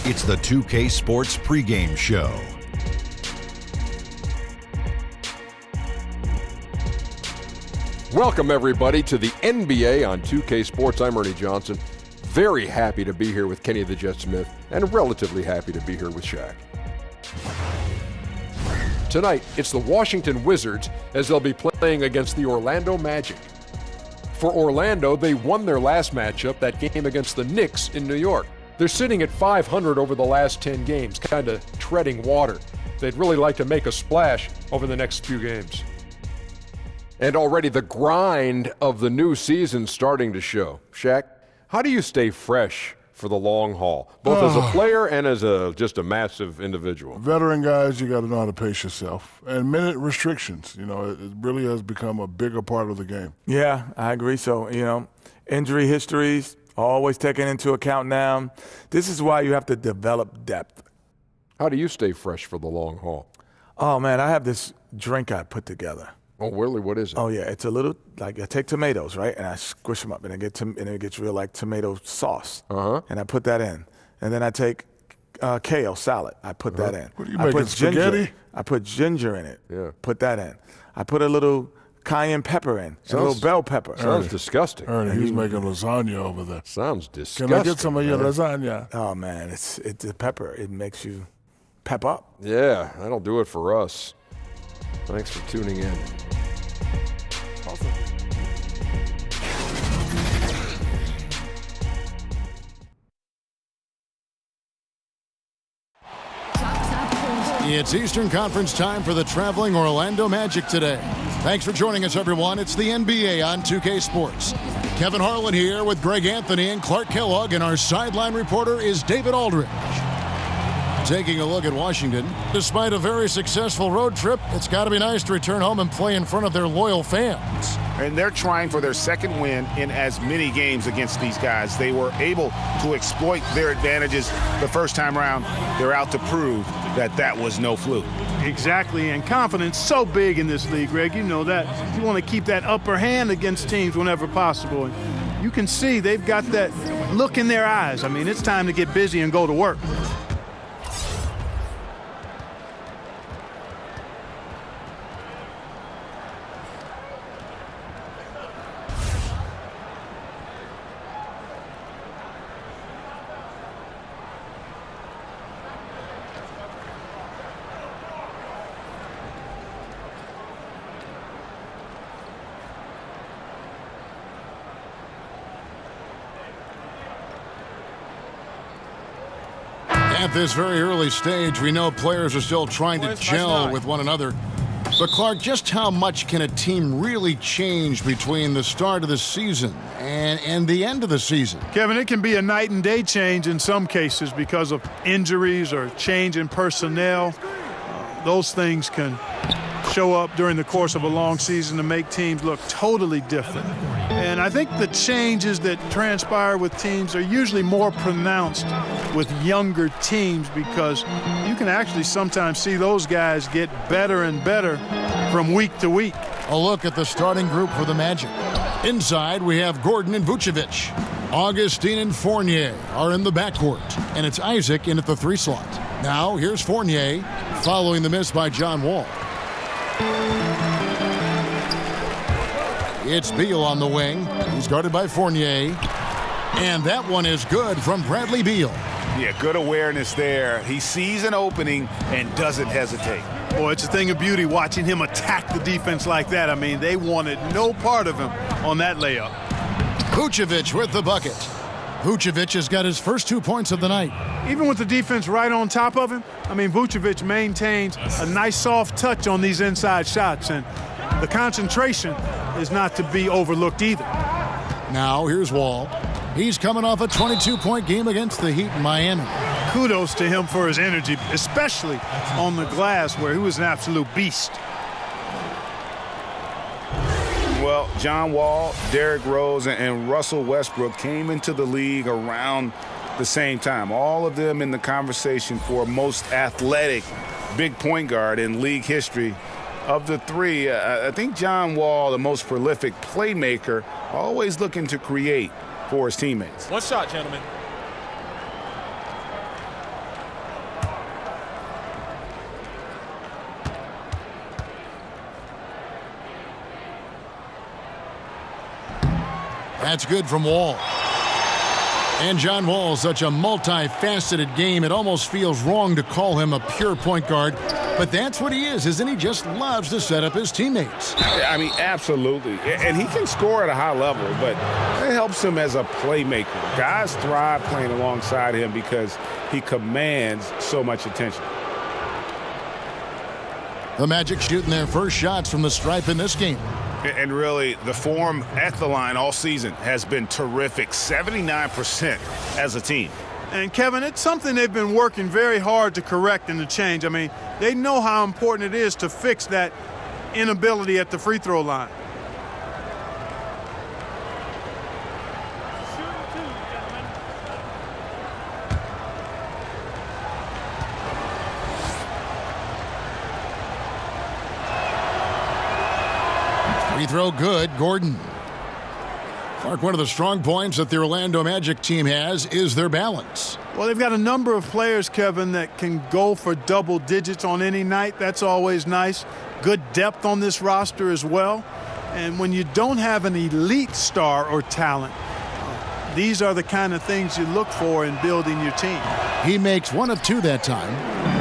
It's the 2K Sports pregame show. Welcome, everybody, to the NBA on 2K Sports. I'm Ernie Johnson. Very happy to be here with Kenny the Jet Smith, and relatively happy to be here with Shaq. Tonight, it's the Washington Wizards as they'll be playing against the Orlando Magic. For Orlando, they won their last matchup, that game against the Knicks in New York. They're sitting at 500 over the last 10 games, kind of treading water. They'd really like to make a splash over the next few games. And already the grind of the new season starting to show. Shaq, how do you stay fresh for the long haul, both as a player and as just a massive individual? Veteran guys, you got to know how to pace yourself. And minute restrictions, it really has become a bigger part of the game. Yeah, I agree. So, injury histories, always taken into account now. This is why you have to develop depth. How do you stay fresh for the long haul? Oh, man, I have this drink I put together. Oh, really? What is it? Oh, yeah. It's a little, I take tomatoes, right? And I squish them up, and it gets real like tomato sauce. Uh-huh. And I put that in. And then I take kale salad. I put that in. What are you making, spaghetti? I put ginger in it. Yeah. Put that in. I put a little cayenne pepper in, a little bell pepper. Sounds disgusting. Ernie, he's making lasagna over there. Sounds disgusting. Can I get some of your lasagna? Oh, man, it's the pepper. It makes you pep up. Yeah, that'll do it for us. Thanks for tuning in. Awesome. It's Eastern Conference time for the traveling Orlando Magic today. Thanks for joining us, everyone. It's the NBA on 2K Sports. Kevin Harlan here with Greg Anthony and Clark Kellogg, and our sideline reporter is David Aldridge. Taking a look at Washington. Despite a very successful road trip, it's got to be nice to return home and play in front of their loyal fans. And they're trying for their second win in as many games against these guys. They were able to exploit their advantages the first time around. They're out to prove that was no fluke. Exactly, and confidence so big in this league, Greg. You know that. You want to keep that upper hand against teams whenever possible. And you can see they've got that look in their eyes. I mean, it's time to get busy and go to work. At this very early stage, we know players are still trying to gel with one another. But Clark, just how much can a team really change between the start of the season and the end of the season? Kevin, it can be a night and day change in some cases because of injuries or change in personnel. Those things can show up during the course of a long season to make teams look totally different. And I think the changes that transpire with teams are usually more pronounced with younger teams because you can actually sometimes see those guys get better and better from week to week. A look at the starting group for the Magic. Inside, we have Gordon and Vucevic. Augustine and Fournier are in the backcourt, and it's Isaac in at the 3 slot. Now, here's Fournier, following the miss by John Wall. It's Beal on the wing. He's guarded by Fournier. And that one is good from Bradley Beal. Yeah, good awareness there. He sees an opening and doesn't hesitate. Boy, it's a thing of beauty watching him attack the defense like that. I mean, they wanted no part of him on that layup. Vucevic with the bucket. Vucevic has got his first 2 points of the night. Even with the defense right on top of him, I mean, Vucevic maintains a nice soft touch on these inside shots, and the concentration is not to be overlooked either. Now here's Wall. He's coming off a 22-point game against the Heat in Miami. Kudos to him for his energy, especially on the glass where he was an absolute beast. Well, John Wall, Derrick Rose, and Russell Westbrook came into the league around the same time. All of them in the conversation for most athletic big point guard in league history. Of the three, I think John Wall, the most prolific playmaker, always looking to create for his teammates. One shot, gentlemen. That's good from Wall. And John Wall, such a multifaceted game, it almost feels wrong to call him a pure point guard. But that's what he is, isn't he? Just loves to set up his teammates. I mean, absolutely. And he can score at a high level, but it helps him as a playmaker. Guys thrive playing alongside him because he commands so much attention. The Magic shooting their first shots from the stripe in this game. And really, the form at the line all season has been terrific, 79% as a team. And, Kevin, it's something they've been working very hard to correct and to change. I mean, they know how important it is to fix that inability at the free throw line. Free throw good, Gordon. Mark, one of the strong points that the Orlando Magic team has is their balance. Well, they've got a number of players, Kevin, that can go for double digits on any night. That's always nice. Good depth on this roster as well. And when you don't have an elite star or talent, these are the kind of things you look for in building your team. He makes one of two that time.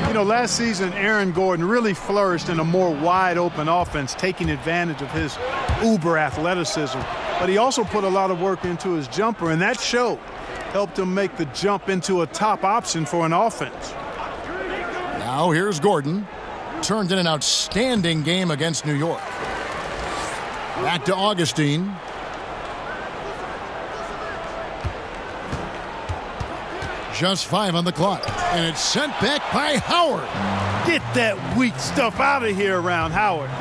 You know, last season, Aaron Gordon really flourished in a more wide-open offense, taking advantage of his uber athleticism. But he also put a lot of work into his jumper, and that showed. Helped him make the jump into a top option for an offense. Now here's Gordon. Turned in an outstanding game against New York. Back to Augustine. Just 5 on the clock. And it's sent back by Howard. Get that weak stuff out of here around Howard.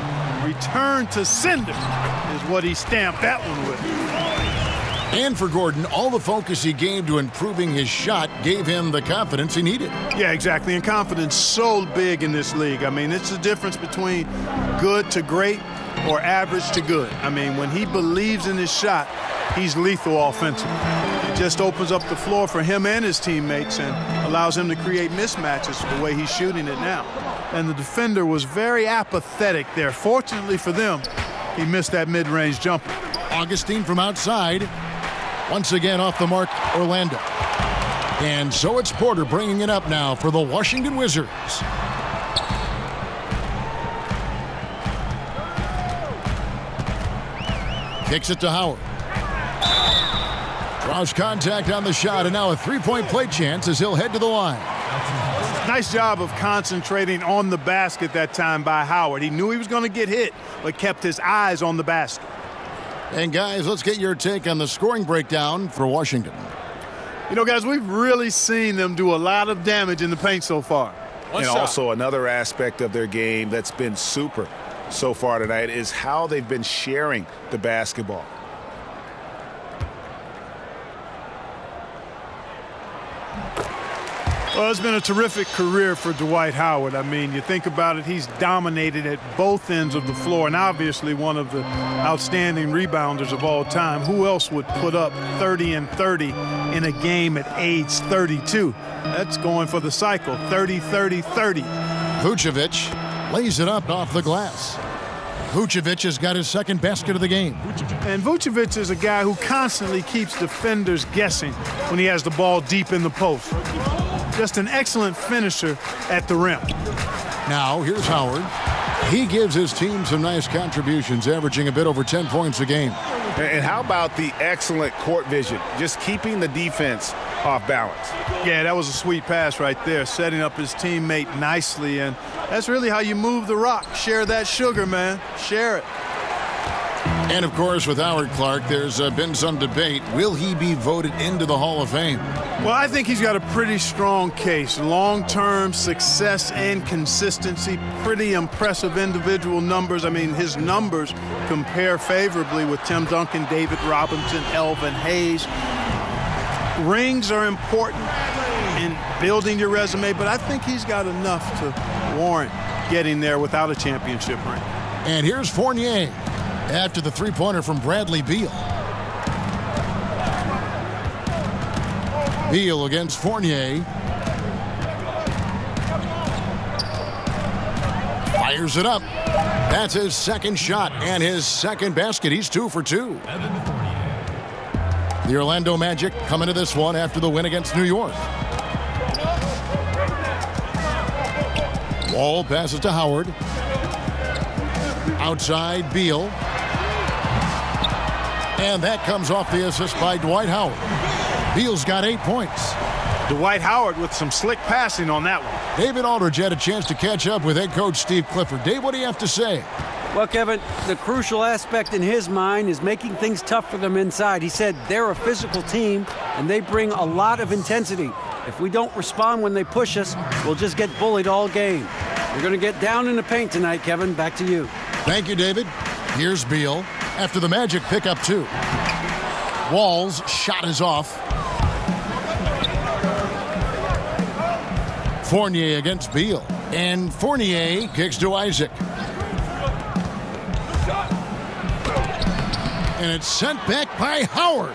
Return to sender is what he stamped that one with. And for Gordon, all the focus he gave to improving his shot gave him the confidence he needed. Yeah, exactly. And confidence so big in this league. I mean, it's the difference between good to great or average to good. I mean, when he believes in his shot, he's lethal offensively. It just opens up the floor for him and his teammates and allows him to create mismatches the way he's shooting it now. And the defender was very apathetic there. Fortunately for them, he missed that mid-range jumper. Augustine from outside. Once again off the mark, Orlando. And so it's Porter bringing it up now for the Washington Wizards. Kicks it to Howard. Draws contact on the shot, and now a three-point play chance as he'll head to the line. Nice job of concentrating on the basket that time by Howard. He knew he was going to get hit, but kept his eyes on the basket. And guys, let's get your take on the scoring breakdown for Washington. You know, guys, we've really seen them do a lot of damage in the paint so far. And also another aspect of their game that's been super so far tonight is how they've been sharing the basketball. Well, it's been a terrific career for Dwight Howard. I mean, you think about it, he's dominated at both ends of the floor and obviously one of the outstanding rebounders of all time. Who else would put up 30 and 30 in a game at age 32? That's going for the cycle, 30, 30, 30. Vucevic lays it up off the glass. Vucevic has got his second basket of the game. And Vucevic is a guy who constantly keeps defenders guessing when he has the ball deep in the post. Just an excellent finisher at the rim. Now, here's Howard. He gives his team some nice contributions, averaging a bit over 10 points a game. And how about the excellent court vision, just keeping the defense off balance? Yeah, that was a sweet pass right there, setting up his teammate nicely, and that's really how you move the rock. Share that sugar, man. Share it. And, of course, with Howard Clark, there's been some debate. Will he be voted into the Hall of Fame? Well, I think he's got a pretty strong case. Long-term success and consistency, pretty impressive individual numbers. I mean, his numbers compare favorably with Tim Duncan, David Robinson, Elvin Hayes. Rings are important in building your resume, but I think he's got enough to warrant getting there without a championship ring. And here's Fournier after the three-pointer from Bradley Beal. Beal against Fournier. Fires it up. That's his second shot and his second basket. He's 2 for 2. The Orlando Magic come into this one after the win against New York. Wall passes to Howard. Outside, Beal. And that comes off the assist by Dwight Howard. Beal's got 8 points. Dwight Howard with some slick passing on that one. David Aldridge had a chance to catch up with head coach Steve Clifford. Dave, what do you have to say? Well, Kevin, the crucial aspect in his mind is making things tough for them inside. He said they're a physical team, and they bring a lot of intensity. If we don't respond when they push us, we'll just get bullied all game. We're going to get down in the paint tonight, Kevin. Back to you. Thank you, David. Here's Beal after the Magic pick up 2. Wall's shot is off. Fournier against Beal. And Fournier kicks to Isaac. And it's sent back by Howard.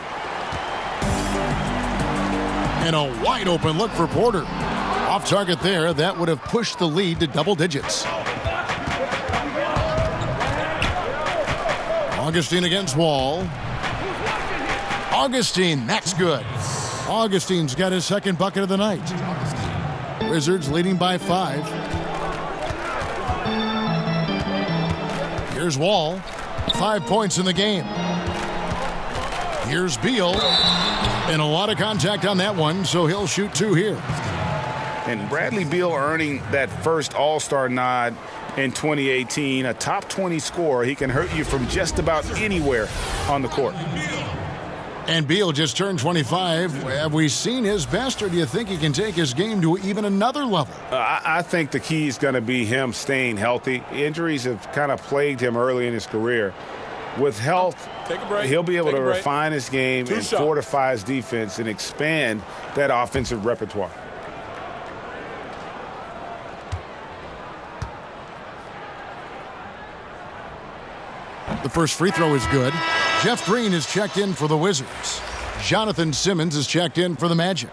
And a wide open look for Porter. Off target there. That would have pushed the lead to double digits. Augustine against Wall. Augustine, that's good. Augustine's got his second bucket of the night. Wizards leading by 5. Here's Wall. 5 points in the game. Here's Beal. And a lot of contact on that one, so he'll shoot 2 here. And Bradley Beal earning that first All-Star nod in 2018, a top 20 scorer. He can hurt you from just about anywhere on the court. And Beal just turned 25. Have we seen his best, or do you think he can take his game to even another level? I think the key is going to be him staying healthy. Injuries have kind of plagued him early in his career. With health, he'll be able to refine his game and fortify his defense and expand that offensive repertoire. The first free throw is good. Jeff Green is checked in for the Wizards. Jonathan Simmons is checked in for the Magic.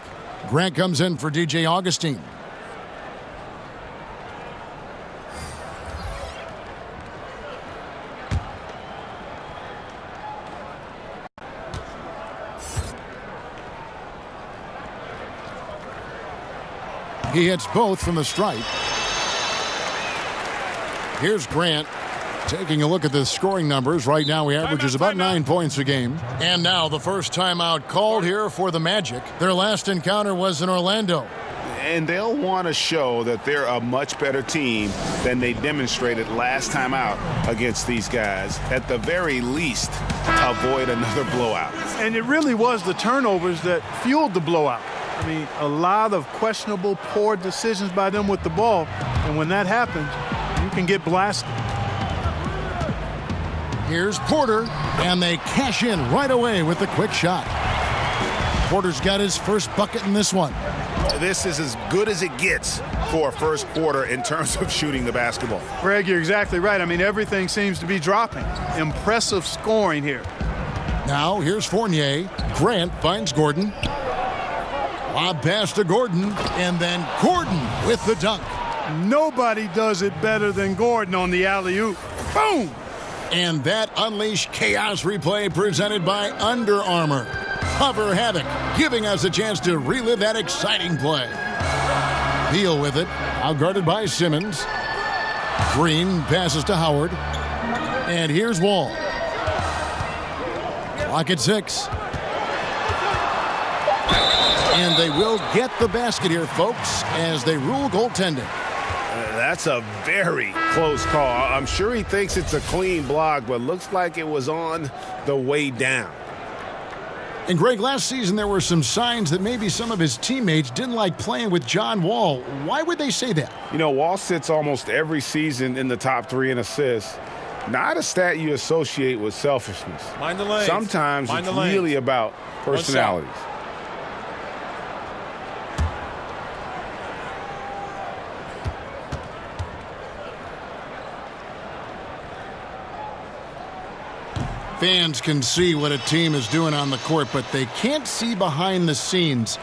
Grant comes in for DJ Augustine. He hits both from the stripe. Here's Grant. Taking a look at the scoring numbers, right now he averages about 9 points a game. And now the first timeout called here for the Magic. Their last encounter was in Orlando. And they'll want to show that they're a much better team than they demonstrated last time out against these guys. At the very least, avoid another blowout. And it really was the turnovers that fueled the blowout. I mean, a lot of questionable, poor decisions by them with the ball. And when that happens, you can get blasted. Here's Porter, and they cash in right away with the quick shot. Porter's got his first bucket in this one. This is as good as it gets for a first quarter in terms of shooting the basketball. Greg, you're exactly right. I mean, everything seems to be dropping. Impressive scoring here. Now, here's Fournier. Grant finds Gordon. Lob pass to Gordon, and then Gordon with the dunk. Nobody does it better than Gordon on the alley-oop. Boom! And that unleashed chaos replay presented by Under Armour. Cover Havoc, giving us a chance to relive that exciting play. Beal with it, outguarded by Simmons. Green passes to Howard. And here's Wall. Clock at 6. And they will get the basket here, folks, as they rule goaltending. That's a very close call. I'm sure he thinks it's a clean block, but looks like it was on the way down. And Greg, last season there were some signs that maybe some of his teammates didn't like playing with John Wall. Why would they say that? You know, Wall sits almost every season in the top 3 in assists. Not a stat you associate with selfishness. Mind the lanes. Sometimes it's really about personalities. Fans can see what a team is doing on the court, but they can't see behind the scenes.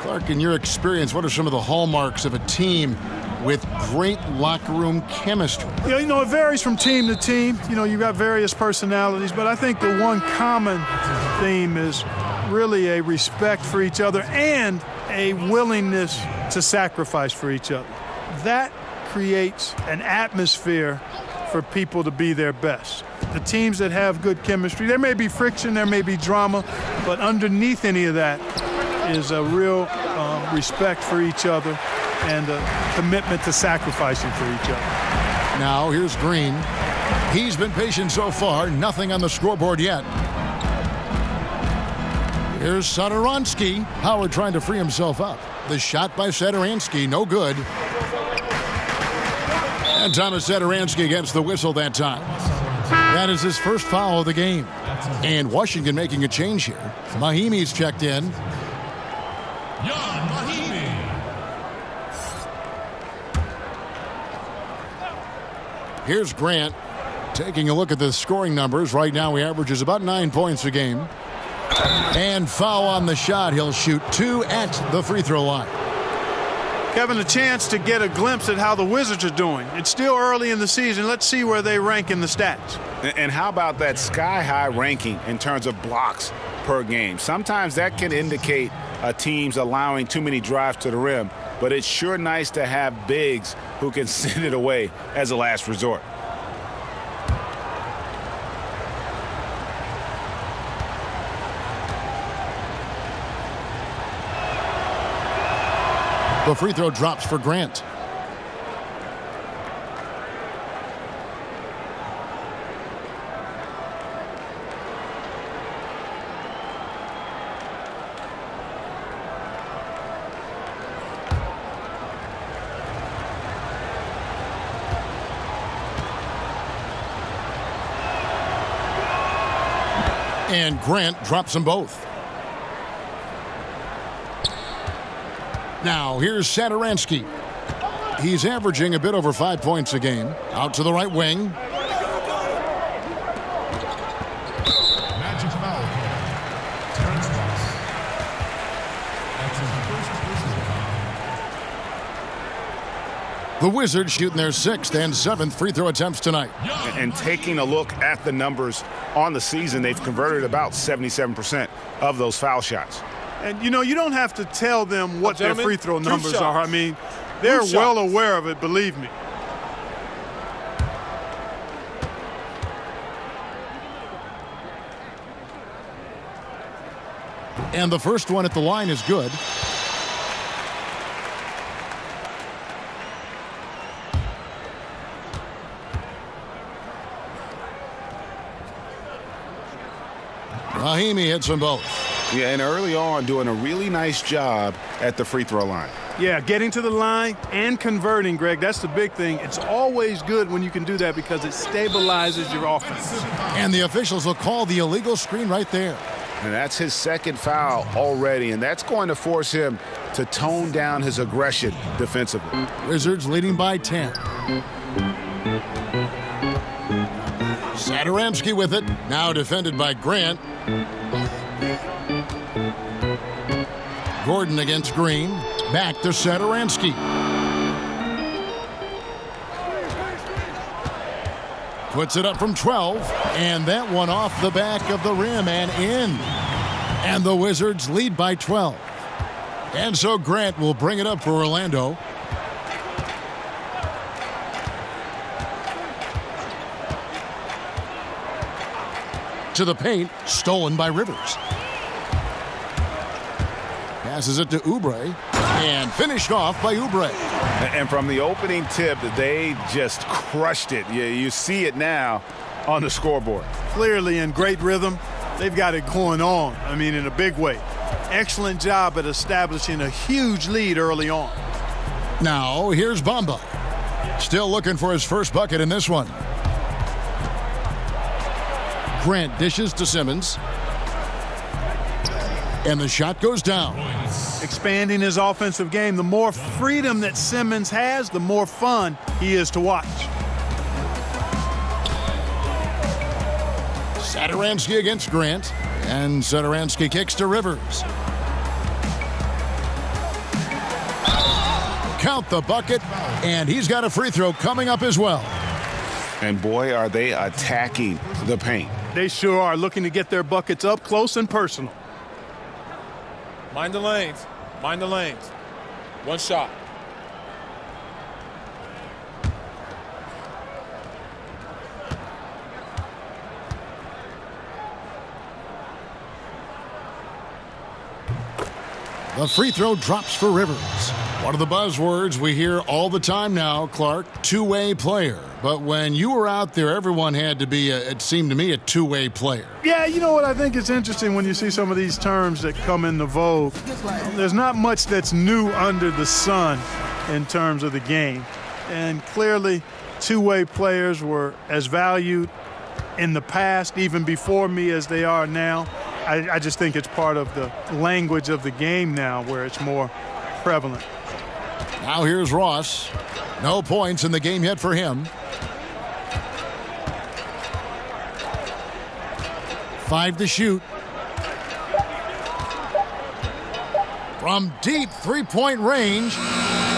Clark, in your experience, what are some of the hallmarks of a team with great locker room chemistry? Yeah, you know, it varies from team to team. You know, you've got various personalities, but I think the one common theme is really a respect for each other and a willingness to sacrifice for each other. That creates an atmosphere for people to be their best. The teams that have good chemistry, there may be friction, there may be drama, but underneath any of that is a real respect for each other and a commitment to sacrificing for each other. Now here's Green. He's been patient so far, nothing on the scoreboard yet. Here's Satoransky. Howard trying to free himself up. The shot by Satoransky, no good. And Thomas Satoransky gets the whistle that time. That is his first foul of the game. And Washington making a change here. Mahimi's checked in. Here's Grant taking a look at the scoring numbers. Right now he averages about 9 points a game. And foul on the shot. He'll shoot 2 at the free throw line. Kevin, a chance to get a glimpse at how the Wizards are doing. It's still early in the season. Let's see where they rank in the stats. And how about that sky-high ranking in terms of blocks per game? Sometimes that can indicate a team's allowing too many drives to the rim, but it's sure nice to have bigs who can send it away as a last resort. The free throw drops for Grant. And Grant drops them both. Now, here's Satoransky. He's averaging a bit over 5 points a game. Out to the right wing. Magic foul. Terrence Ross. That's his first personal foul. The Wizards shooting their 6th and 7th free throw attempts tonight. And taking a look at the numbers on the season, they've converted about 77% of those foul shots. And, you know, you don't have to tell them what their free throw numbers are. I mean, they're well aware of it, believe me. And the first one at the line is good. Mahimi hits them both. Yeah, and early on doing a really nice job at the free throw line. Yeah, getting to the line and converting, Greg. That's the big thing. It's always good when you can do that because it stabilizes your offense. And the officials will call the illegal screen right there. And that's his second foul already, and that's going to force him to tone down his aggression defensively. Wizards leading by 10. Satoransky with it. Now defended by Grant. Gordon against Green. Back to Satoransky. Puts it up from 12. And that one off the back of the rim and in. And the Wizards lead by 12. And so Grant will bring it up for Orlando. To the paint, stolen by Rivers. Passes it to Oubre, and finished off by Oubre. And from the opening tip, they just crushed it. You see it now on the scoreboard. Clearly in great rhythm. They've got it going on, I mean, in a big way. Excellent job at establishing a huge lead early on. Now, here's Bamba. Still looking for his first bucket in this one. Grant dishes to Simmons. And the shot goes down. Expanding his offensive game. The more freedom that Simmons has, the more fun he is to watch. Satoransky against Grant. And Satoransky kicks to Rivers. Count the bucket. And he's got a free throw coming up as well. And boy, are they attacking the paint. They sure are, looking to get their buckets up close and personal. Mind the lanes. Mind the lanes. One shot. The free throw drops for Rivers. One of the buzzwords we hear all the time now, Clark, two-way player. But when you were out there, everyone had to be, it seemed to me, a two-way player. Yeah, you know what? I think it's interesting when you see some of these terms that come into vogue. There's not much that's new under the sun in terms of the game. And clearly, two-way players were as valued in the past, even before me, as they are now. I just think it's part of the language of the game now where it's more prevalent. Now here's Ross. No points in the game yet for him. 5 to shoot. From deep three-point range,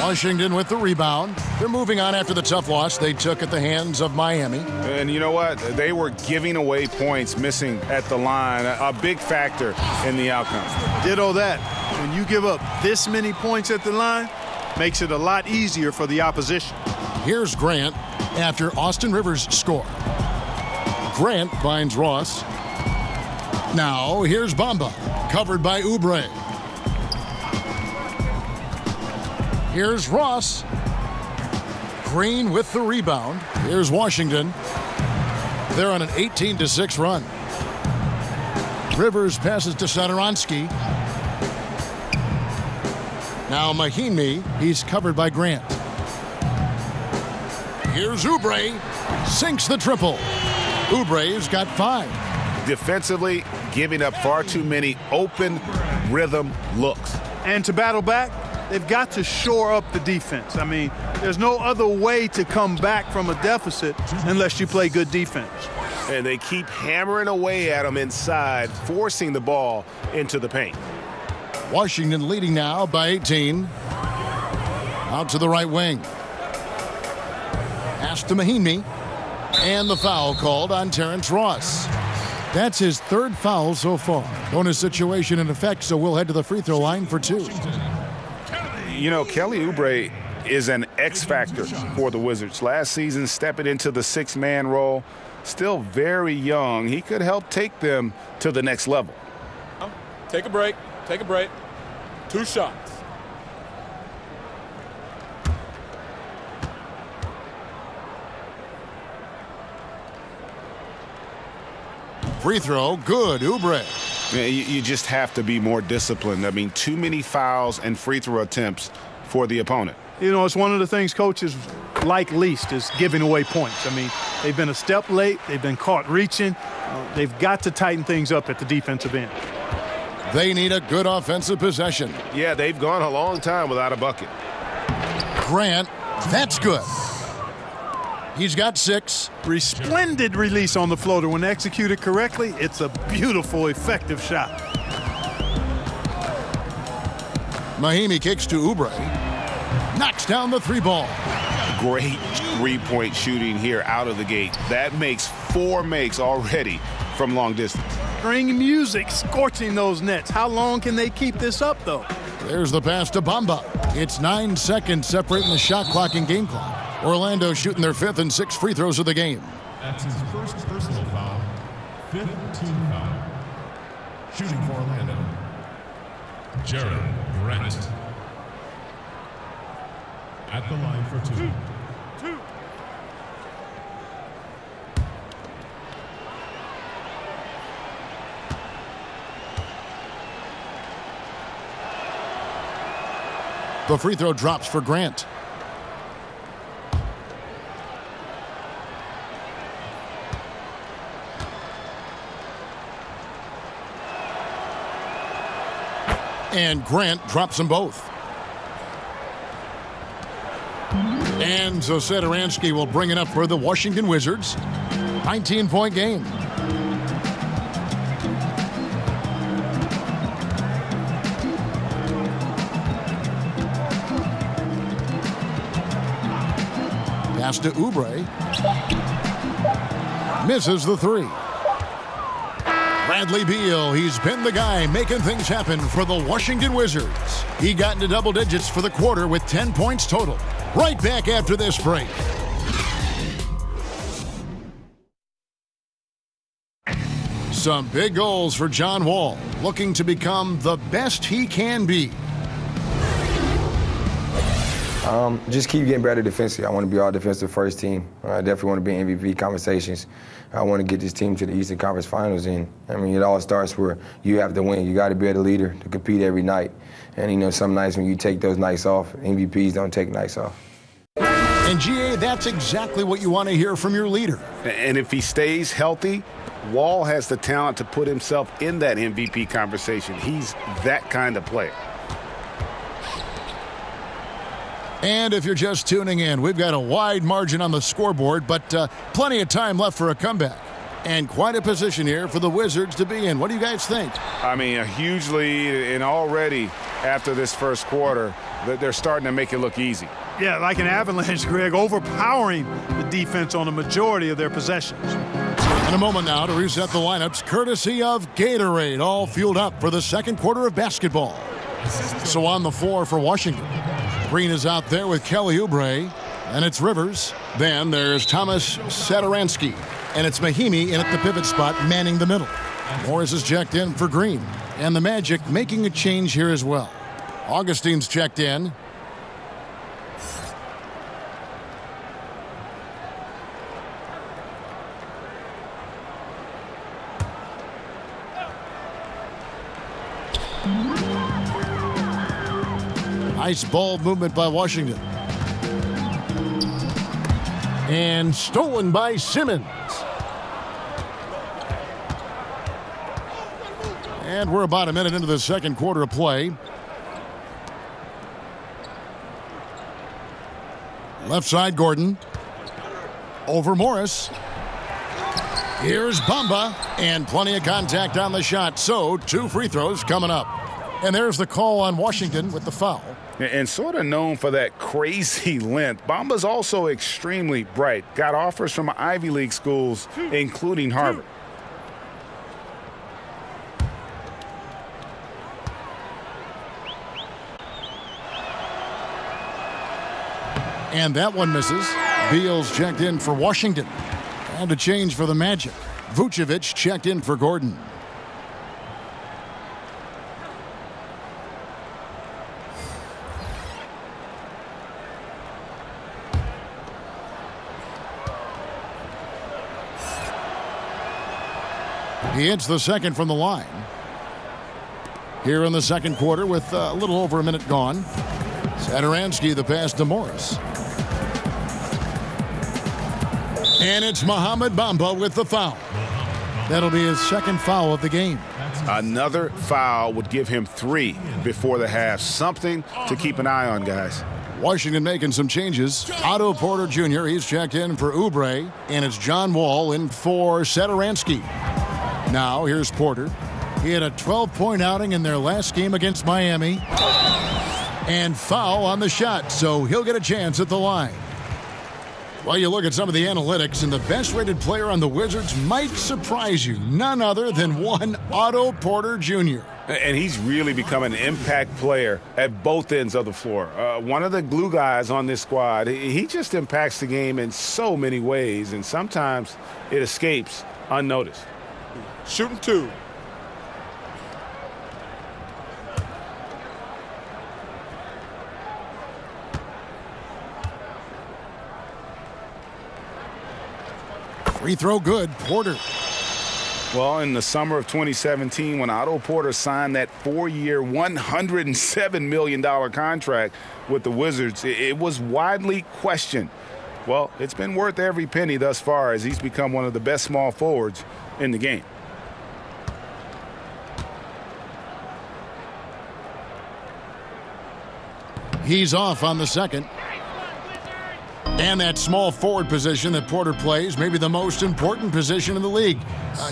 Washington with the rebound. They're moving on after the tough loss they took at the hands of Miami. And you know what? They were giving away points, missing at the line, a big factor in the outcome. Ditto that. When you give up this many points at the line, makes it a lot easier for the opposition. Here's Grant after Austin Rivers score. Grant finds Ross. Now here's Bamba, covered by Oubre. Here's Ross. Green with the rebound. Here's Washington. They're on an 18-6 run. Rivers passes to Satoransky. Now Mahinmi, he's covered by Grant. Here's Oubre, sinks the triple. Oubre's got 5. Defensively, giving up far too many open rhythm looks. And to battle back, they've got to shore up the defense. I mean, there's no other way to come back from a deficit unless you play good defense. And they keep hammering away at them inside, forcing the ball into the paint. Washington leading now by 18. Out to the right wing. Pass to Mahinmi. And the foul called on Terrence Ross. That's his 3rd foul so far. Bonus situation in effect, so we'll head to the free throw line for 2. You know, Kelly Oubre is an X factor for the Wizards. Last season, stepping into the 6-man role. Still very young. He could help take them to the next level. Take a break. Take a break. 2 shots. Free throw, good, Oubre. Yeah, you just have to be more disciplined. I mean, too many fouls and free throw attempts for the opponent. You know, it's one of the things coaches like least is giving away points. I mean, they've been a step late. They've been caught reaching. They've got to tighten things up at the defensive end. They need a good offensive possession. Yeah, they've gone a long time without a bucket. Grant, that's good. He's got 6. Splendid release on the floater. When executed correctly, it's a beautiful, effective shot. Mahinmi kicks to Oubre. Knocks down the 3-ball. Great three-point shooting here out of the gate. That makes 4 makes already from long distance. String music scorching those nets. How long can they keep this up, though? There's the pass to Bamba. It's 9 seconds separating the shot clock and game clock. Orlando shooting their 5th and 6th free throws of the game. That's his first personal foul. 5th team foul. Shooting for Orlando, Jared Grant. At the line for 2. The free throw drops for Grant. And Grant drops them both. And so Satoransky will bring it up for the Washington Wizards. 19-point game. Pass to Oubre. Misses the 3. Bradley Beal, he's been the guy making things happen for the Washington Wizards. He got into double digits for the quarter with 10 points total. Right back after this break. Some big goals for John Wall, looking to become the best he can be. Just keep getting better defensively. I want to be all defensive first team. I definitely want to be in MVP conversations. I want to get this team to the Eastern Conference Finals. And I mean, it all starts where you have to win. You got to be the leader to compete every night. And you know, some nights when you take those nights off, MVPs don't take nights off. And GA, that's exactly what you want to hear from your leader. And if he stays healthy, Wall has the talent to put himself in that MVP conversation. He's that kind of player. And if you're just tuning in, we've got a wide margin on the scoreboard, but plenty of time left for a comeback. And quite a position here for the Wizards to be in. What do you guys think? I mean, a huge lead, and already after this first quarter, they're starting to make it look easy. Yeah, like an avalanche, Greg, overpowering the defense on the majority of their possessions. In a moment now to reset the lineups, courtesy of Gatorade, all fueled up for the second quarter of basketball. So on the floor for Washington, Green is out there with Kelly Oubre, and it's Rivers. Then there's Thomas Satoransky, and it's Mahimi in at the pivot spot, manning the middle. Morris is checked in for Green, and the Magic making a change here as well. Augustine's checked in. Nice ball movement by Washington. And stolen by Simmons. And we're about a minute into the second quarter of play. Left side, Gordon. Over Morris. Here's Bamba. And plenty of contact on the shot. So 2 free throws coming up. And there's the call on Washington with the foul. And sort of known for that crazy length, Bamba's also extremely bright. Got offers from Ivy League schools, including Harvard. And that one misses. Beal's checked in for Washington. And a change for the Magic. Vucevic checked in for Gordon. He hits the second from the line. Here in the second quarter with a little over a minute gone. Satoransky the pass to Morris. And it's Mohamed Bamba with the foul. That'll be his second foul of the game. Another foul would give him 3 before the half. Something to keep an eye on, guys. Washington making some changes. Otto Porter Jr., he's checked in for Oubre. And it's John Wall in for Satoransky. Now, here's Porter. He had a 12-point outing in their last game against Miami. And foul on the shot, so he'll get a chance at the line. Well, you look at some of the analytics, and the best-rated player on the Wizards might surprise you. None other than one Otto Porter Jr. And he's really become an impact player at both ends of the floor. One of the glue guys on this squad. He just impacts the game in so many ways, and sometimes it escapes unnoticed. Shooting 2. Free throw good, Porter. Well, in the summer of 2017, when Otto Porter signed that 4-year, $107 million contract with the Wizards, it was widely questioned. Well, it's been worth every penny thus far as he's become one of the best small forwards in the game. He's off on the second. And that small forward position that Porter plays, maybe the most important position in the league.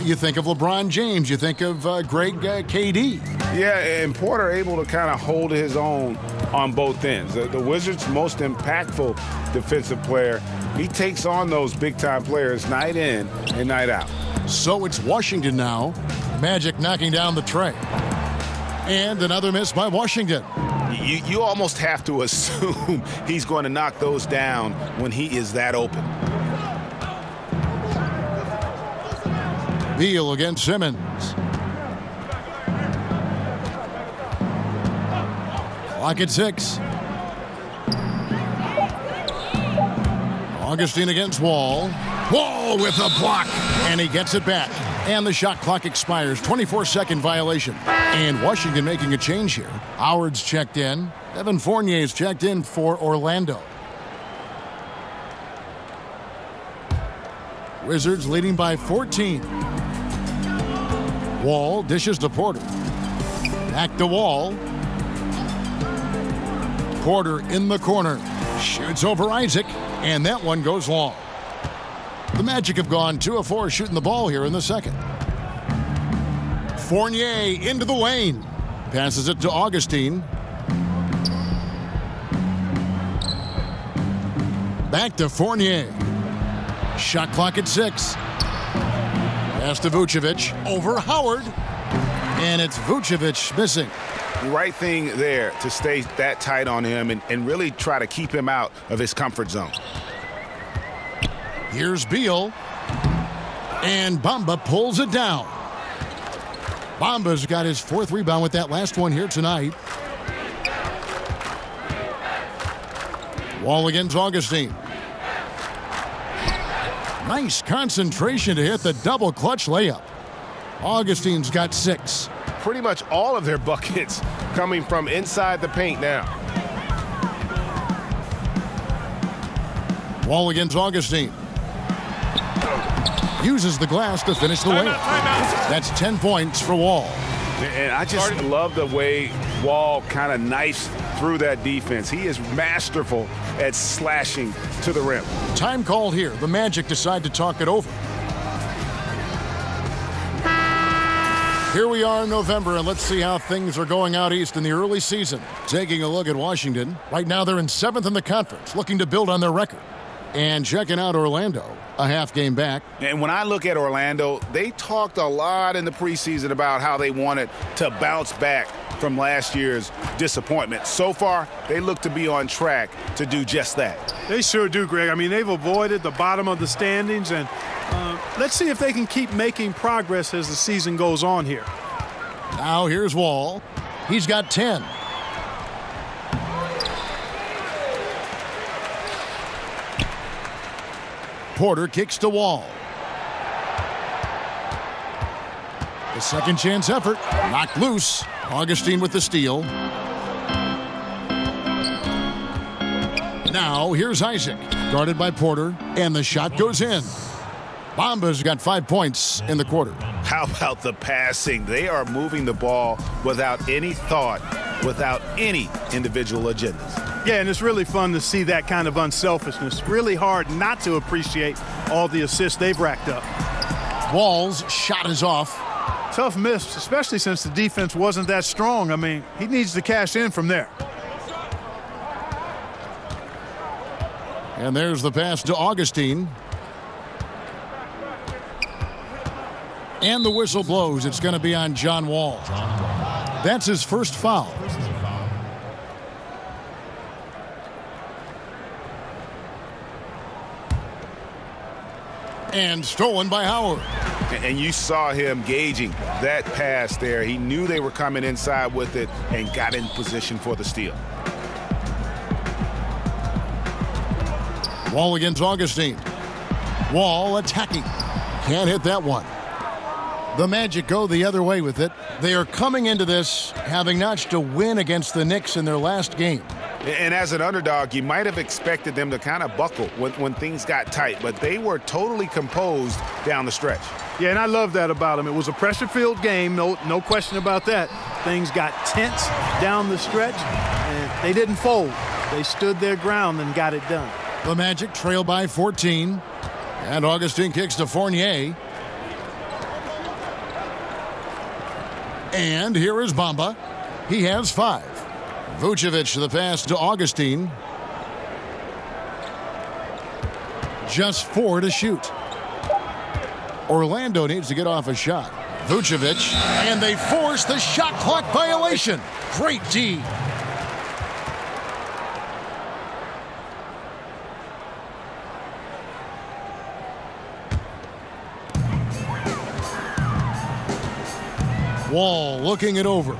You think of LeBron James, you think of Greg KD. Yeah, and Porter able to kind of hold his own on both ends. The Wizards' most impactful defensive player, he takes on those big-time players night in and night out. So it's Washington now. Magic knocking down the tray. And another miss by Washington. You almost have to assume he's going to knock those down when he is that open. Beal against Simmons. Clock at 6. Augustine against Wall. Wall with a block. And he gets it back. And the shot clock expires. 24-second violation. And Washington making a change here. Howard's checked in. Evan Fournier's checked in for Orlando. Wizards leading by 14. Wall dishes to Porter. Back to Wall. Porter in the corner. Shoots over Isaac. And that one goes long. The Magic have gone 2 of 4 shooting the ball here in the second. Fournier into the lane. Passes it to Augustine. Back to Fournier. Shot clock at 6. Pass to Vucevic. Over Howard. And it's Vucevic missing. The right thing there to stay that tight on him and really try to keep him out of his comfort zone. Here's Beal. And Bamba pulls it down. Bamba's got his 4th rebound with that last one here tonight. Wall against Augustine. Nice concentration to hit the double clutch layup. Augustine's got 6. Pretty much all of their buckets coming from inside the paint now. Wall against Augustine. Uses the glass to finish the layup. That's 10 points for Wall. And I just love the way Wall kind of knifes through that defense. He is masterful at slashing to the rim. Time called here. The Magic decide to talk it over. Here we are in November, and let's see how things are going out east in the early season. Taking a look at Washington. Right now they're in 7th in the conference, looking to build on their record. And checking out Orlando, a half game back. And when I look at Orlando, they talked a lot in the preseason about how they wanted to bounce back from last year's disappointment. So far, they look to be on track to do just that. They sure do, Greg. I mean, they've avoided the bottom of the standings, and let's see if they can keep making progress as the season goes on here. Now here's Wall. He's got 10. Porter kicks to Wall. The second chance effort. Knocked loose. Augustine with the steal. Now here's Isaac. Guarded by Porter. And the shot goes in. Bamba's got 5 points in the quarter. How about the passing? They are moving the ball without any thought, without any individual agendas. Yeah, and it's really fun to see that kind of unselfishness. Really hard not to appreciate all the assists they've racked up. Wall's shot is off. Tough miss, especially since the defense wasn't that strong. I mean, he needs to cash in from there. And there's the pass to Augustine. And the whistle blows. It's going to be on John Wall. That's his first foul. And stolen by Howard. And you saw him gauging that pass there. He knew they were coming inside with it and got in position for the steal. Wall against Augustine. Wall attacking. Can't hit that one. The Magic go the other way with it. They are coming into this having notched a win against the Knicks in their last game. And as an underdog, you might have expected them to kind of buckle when things got tight, but they were totally composed down the stretch. Yeah, and I love that about them. It was a pressure-filled game, no question about that. Things got tense down the stretch, and they didn't fold. They stood their ground and got it done. The Magic trail by 14, and Augustine kicks to Fournier. And here is Bamba. He has 5. Vucevic the pass to Augustine. Just 4 to shoot. Orlando needs to get off a shot. Vucevic, and they force the shot clock violation. Great D. Wall looking it over.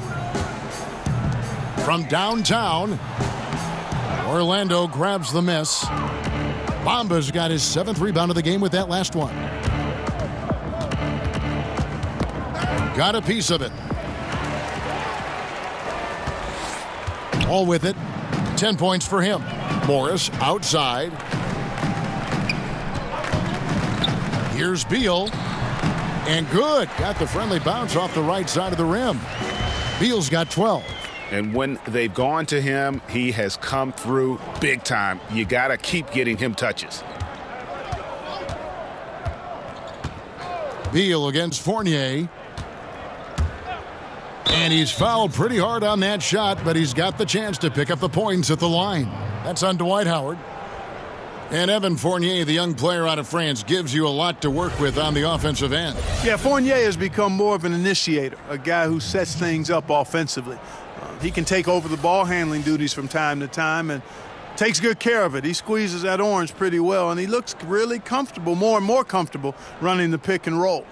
From downtown, Orlando grabs the miss. Bamba's got his 7th rebound of the game with that last one. Got a piece of it. All with it. 10 points for him. Morris outside. Here's Beal. And good. Got the friendly bounce off the right side of the rim. Beal's got 12. And when they've gone to him, he has come through big time. You got to keep getting him touches. Beal against Fournier. And he's fouled pretty hard on that shot, but he's got the chance to pick up the points at the line. That's on Dwight Howard. And Evan Fournier, the young player out of France, gives you a lot to work with on the offensive end. Yeah, Fournier has become more of an initiator, a guy who sets things up offensively. He can take over the ball handling duties from time to time and takes good care of it. He squeezes that orange pretty well, and he looks really comfortable, more and more comfortable, running the pick and roll.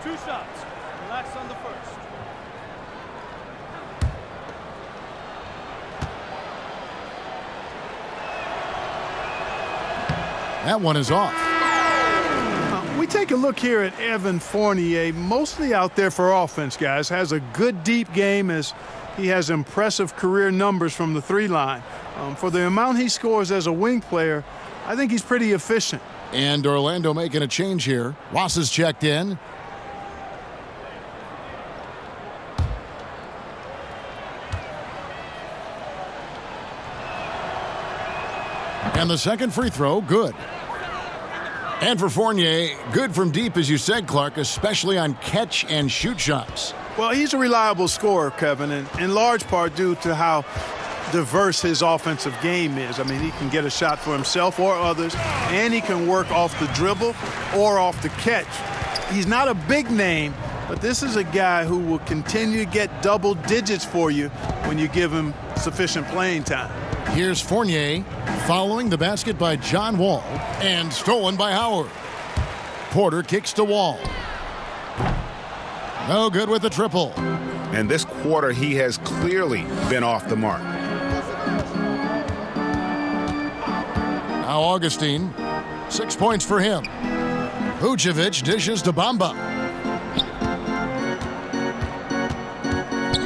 Two shots. Relax on the first. That one is off. We take a look here at Evan Fournier, mostly out there for offense, guys. Has a good deep game as he has impressive career numbers from the 3-line. For the amount he scores as a wing player, I think he's pretty efficient. And Orlando making a change here. Ross is checked in. And the second free throw, good. And for Fournier, good from deep, as you said, Clark, especially on catch and shoot shots. Well, he's a reliable scorer, Kevin, and in large part due to how diverse his offensive game is. I mean, he can get a shot for himself or others, and he can work off the dribble or off the catch. He's not a big name, but this is a guy who will continue to get double digits for you when you give him sufficient playing time. Here's Fournier, following the basket by John Wall, and stolen by Howard. Porter kicks to Wall. No good with the triple. And this quarter, he has clearly been off the mark. Now Augustine, 6 points for him. Vucevic dishes to Bamba.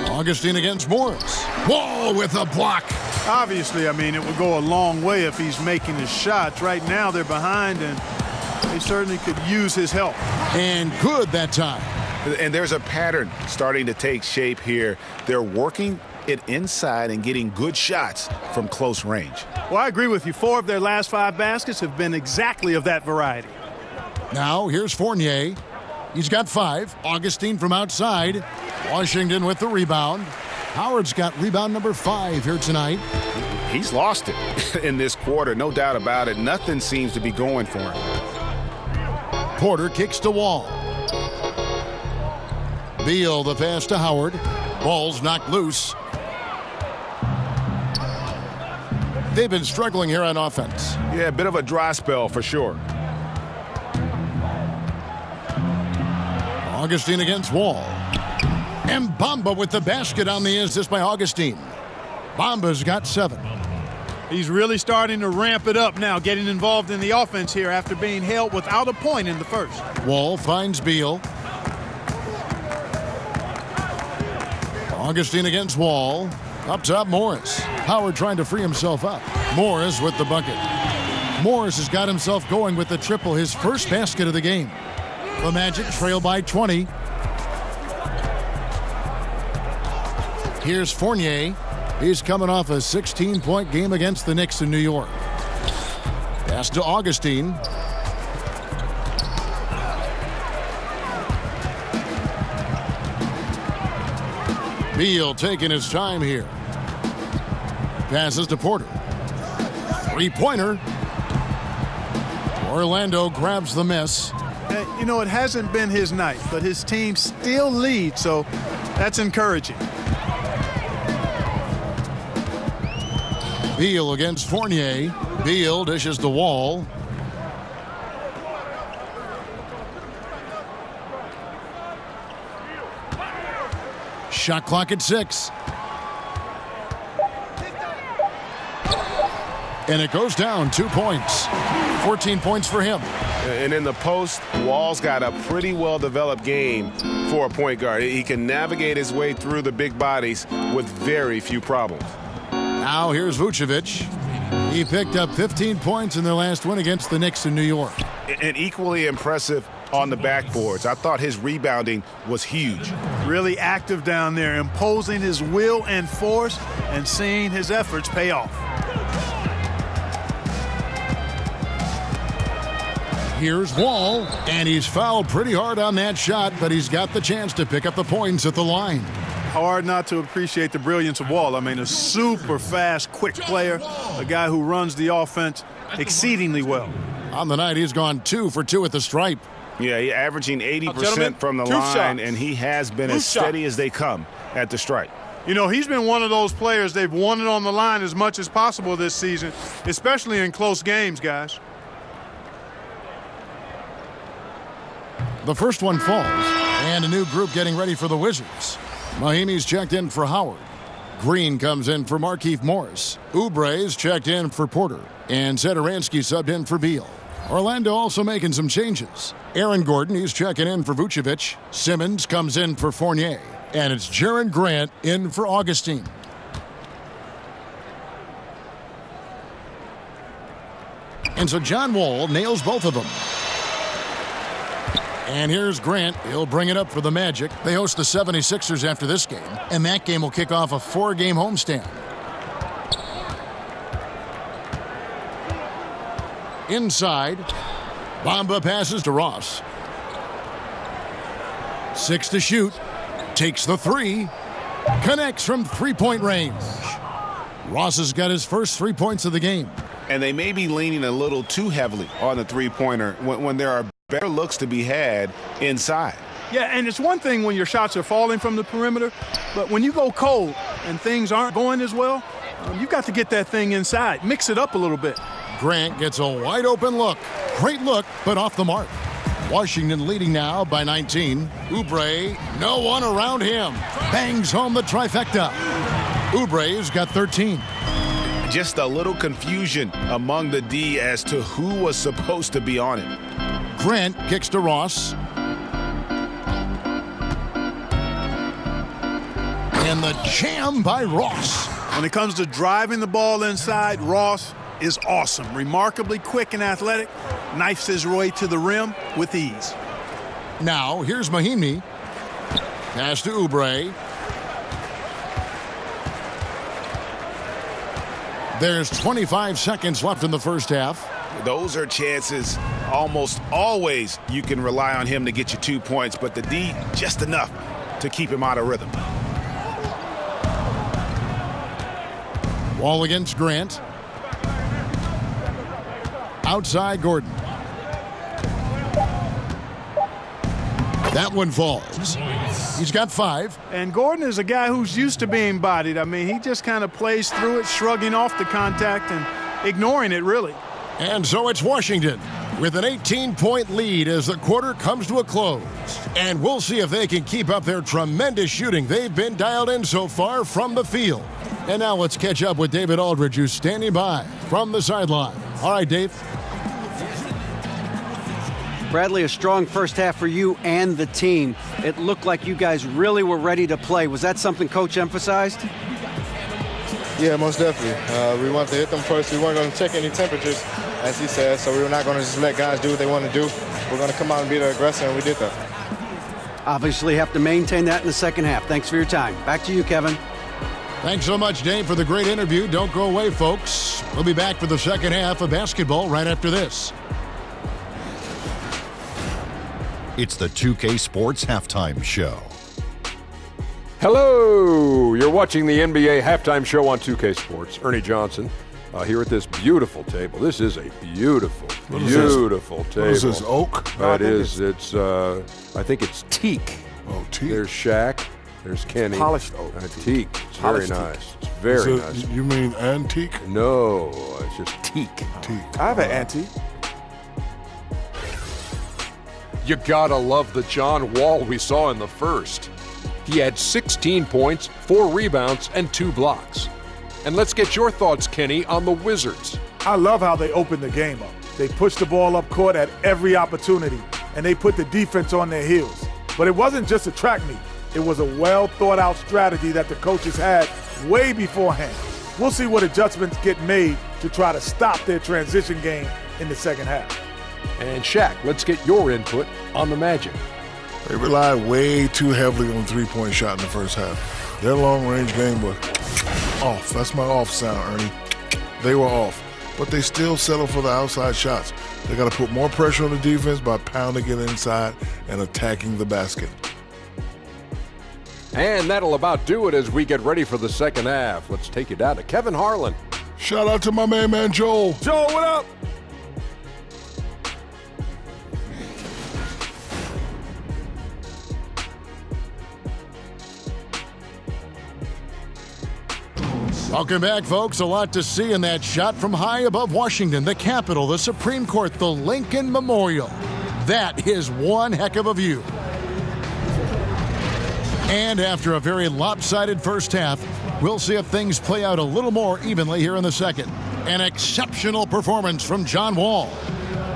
Augustine against Morris. Wall with a block. Obviously, I mean, it would go a long way if he's making his shots. Right now, they're behind, and they certainly could use his help. And good that time. And there's a pattern starting to take shape here. They're working it inside and getting good shots from close range. Well, I agree with you. 4 of their last 5 baskets have been exactly of that variety. Now, here's Fournier. He's got 5. Augustine from outside. Washington with the rebound. Howard's got rebound number 5 here tonight. He's lost it in this quarter, no doubt about it. Nothing seems to be going for him. Porter kicks to Wall. Beal the pass to Howard. Ball's knocked loose. They've been struggling here on offense. Yeah, a bit of a dry spell for sure. Augustine against Wall. And Bamba with the basket on the assist by Augustine. Bamba's got 7. He's really starting to ramp it up now, getting involved in the offense here after being held without a point in the first. Wall finds Beal. Augustine against Wall. Up top, Morris. Howard trying to free himself up. Morris with the bucket. Morris has got himself going with the triple, his first basket of the game. The Magic trail by 20. Here's Fournier. He's coming off a 16-point game against the Knicks in New York. Pass to Augustine. Beal taking his time here. Passes to Porter. 3-pointer. Orlando grabs the miss. You know, it hasn't been his night, but his team still leads, so that's encouraging. Beal against Fournier. Beal dishes the Wall. Shot clock at 6. And it goes down 2 points. 14 points for him. And in the post, Wall's got a pretty well-developed game for a point guard. He can navigate his way through the big bodies with very few problems. Now here's Vucevic. He picked up 15 points in their last win against the Knicks in New York. And equally impressive on the backboards. I thought his rebounding was huge. Really active down there, imposing his will and force and seeing his efforts pay off. Here's Wall, and he's fouled pretty hard on that shot, but he's got the chance to pick up the points at the line. Hard not to appreciate the brilliance of Wall. I mean, a super fast, quick player, a guy who runs the offense exceedingly well. On the night, he's gone 2 for 2 at the stripe. Yeah, he's averaging 80% from the line, and he has been as steady as they come at the stripe. You know, he's been one of those players they've wanted on the line as much as possible this season, especially in close games, guys. The first one falls, and a new group getting ready for the Wizards. Mahimi's checked in for Howard. Green comes in for Markieff Morris. Oubre's checked in for Porter. And Satoransky subbed in for Beal. Orlando also making some changes. Aaron Gordon, he's checking in for Vucevic. Simmons comes in for Fournier. And it's Jaren Grant in for Augustine. And so John Wall nails both of them. And here's Grant. He'll bring it up for the Magic. They host the 76ers after this game, and that game will kick off a 4-game homestand. Inside, Bamba passes to Ross. 6 to shoot. Takes the 3. Connects from three-point range. Ross has got his first 3 points of the game. And they may be leaning a little too heavily on the three-pointer when there are better looks to be had inside. Yeah, and it's one thing when your shots are falling from the perimeter, but when you go cold and things aren't going as well, you've got to get that thing inside. Mix it up a little bit. Grant gets a wide-open look. Great look, but off the mark. Washington leading now by 19. Oubre, no one around him. Bangs home the trifecta. Oubre's got 13. Just a little confusion among the D as to who was supposed to be on it. Grant kicks to Ross. And the jam by Ross. When it comes to driving the ball inside, Ross is awesome. Remarkably quick and athletic. Knifes his way to the rim with ease. Now, here's Mahimi. Pass to Oubre. There's 25 seconds left in the first half. Those are chances almost always you can rely on him to get you 2 points, but the D just enough to keep him out of rhythm. Wall against Grant. Outside Gordon. That one falls. He's got 5. And Gordon is a guy who's used to being bodied. I mean, he just kind of plays through it, shrugging off the contact and ignoring it, really. And so it's Washington with an 18-point lead as the quarter comes to a close. And we'll see if they can keep up their tremendous shooting they've been dialed in so far from the field. And now let's catch up with David Aldridge, who's standing by from the sideline. All right, Dave. Bradley, a strong first half for you and the team. It looked like you guys really were ready to play. Was that something Coach emphasized? Yeah, most definitely. We wanted to hit them first. We weren't going to check any temperatures, as he said, so we were not going to just let guys do what they want to do. We're going to come out and be the aggressor, and we did that. Obviously have to maintain that in the second half. Thanks for your time. Back to you, Kevin. Thanks so much, Dave, for the great interview. Don't go away, folks. We'll be back for the second half of basketball right after this. It's the 2K Sports Halftime Show. Hello! You're watching the NBA Halftime Show on 2K Sports. Ernie Johnson. here at this beautiful table. This is a beautiful table. What is this, oak? It is. It's, I think it's teak. Oh, teak. There's Shaq. There's Kenny. Polished oak. Teak. It's Polished very teak. nice. It's very nice. You mean antique? No, it's just teak. Teak. I have an antique. You gotta love the John Wall we saw in the first. He had 16 points, 4 rebounds, and 2 blocks. And let's get your thoughts, Kenny, on the Wizards. I love how they opened the game up. They pushed the ball up court at every opportunity, and they put the defense on their heels. But it wasn't just a track meet. It was a well-thought-out strategy that the coaches had way beforehand. We'll see what adjustments get made to try to stop their transition game in the second half. And Shaq, let's get your input on the Magic. They relied way too heavily on three-point shot in the first half. Their long-range game was off. That's my off sound, Ernie. They were off. But they still settle for the outside shots. They got to put more pressure on the defense by pounding it inside and attacking the basket. And that'll about do it as we get ready for the second half. Let's take you down to Kevin Harlan. Shout out to my man Joel. Joel, what up? Welcome back, folks. A lot to see in that shot from high above Washington, the Capitol, the Supreme Court, the Lincoln Memorial. That is one heck of a view. And after a very lopsided first half, we'll see if things play out a little more evenly here in the second. An exceptional performance from John Wall.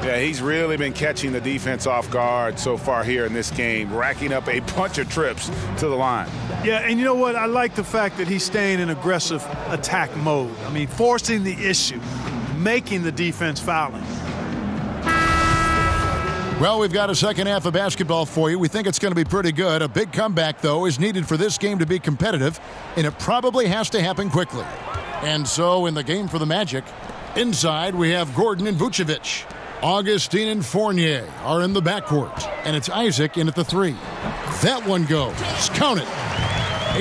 Yeah, he's really been catching the defense off guard so far here in this game, racking up a bunch of trips to the line. Yeah, and you know what? I like the fact that he's staying in aggressive attack mode. I mean, forcing the issue, making the defense fouling. Well, we've got a second half of basketball for you. We think it's going to be pretty good. A big comeback, though, is needed for this game to be competitive, and it probably has to happen quickly. And so, in the game for the Magic, inside we have Gordon and Vucevic. Augustine and Fournier are in the backcourt, and it's Isaac in at the 3. That one goes. Count it.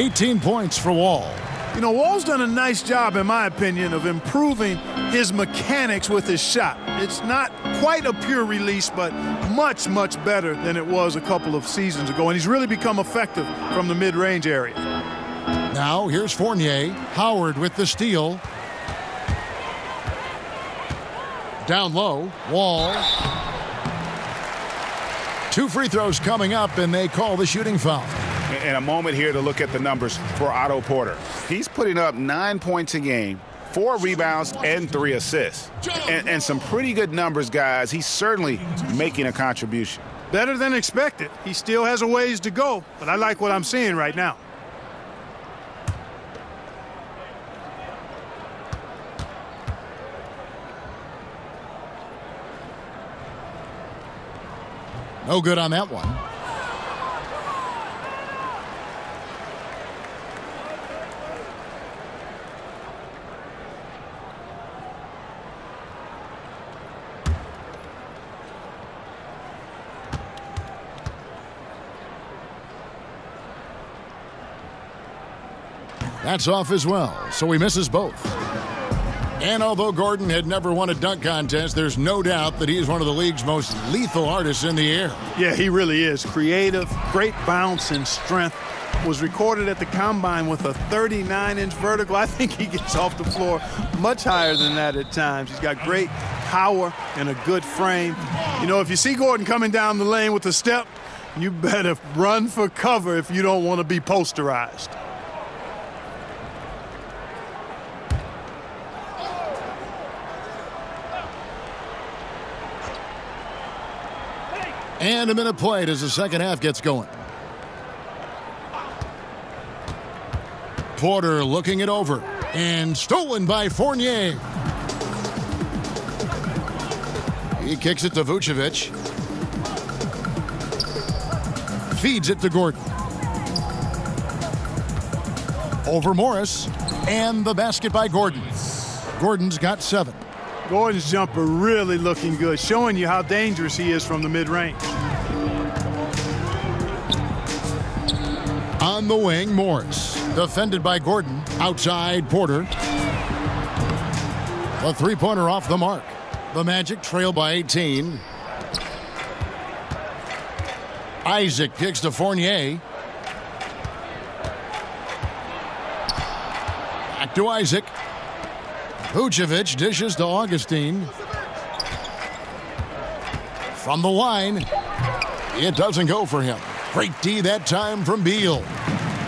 18 points for Wall. You know, Wall's done a nice job, in my opinion, of improving his mechanics with his shot. It's not quite a pure release, but much, much better than it was a couple of seasons ago, and he's really become effective from the mid-range area. Now, here's Fournier. Howard with the steal. Down low, Wall. 2 free throws coming up, and they call the shooting foul. And a moment here to look at the numbers for Otto Porter. He's putting up 9 points a game, 4 rebounds, and 3 assists. And some pretty good numbers, guys. He's certainly making a contribution. Better than expected. He still has a ways to go, but I like what I'm seeing right now. No good on that one. That's off as well, so he misses both. And although Gordon had never won a dunk contest, there's no doubt that he is one of the league's most lethal artists in the air. Yeah, he really is. Creative, great bounce and strength. Was recorded at the Combine with a 39-inch vertical. I think he gets off the floor much higher than that at times. He's got great power and a good frame. You know, if you see Gordon coming down the lane with a step, you better run for cover if you don't want to be posterized. And a minute played as the second half gets going. Porter looking it over. And stolen by Fournier. He kicks it to Vucevic. Feeds it to Gordon. Over Morris. And the basket by Gordon. Gordon's got 7. Gordon's jumper really looking good, showing you how dangerous he is from the mid-range. On the wing, Morris. Defended by Gordon. Outside, Porter. The three-pointer off the mark. The Magic trail by 18. Isaac kicks to Fournier. Back to Isaac. Vucevic dishes to Augustine. From the line, it doesn't go for him. Great D that time from Beal.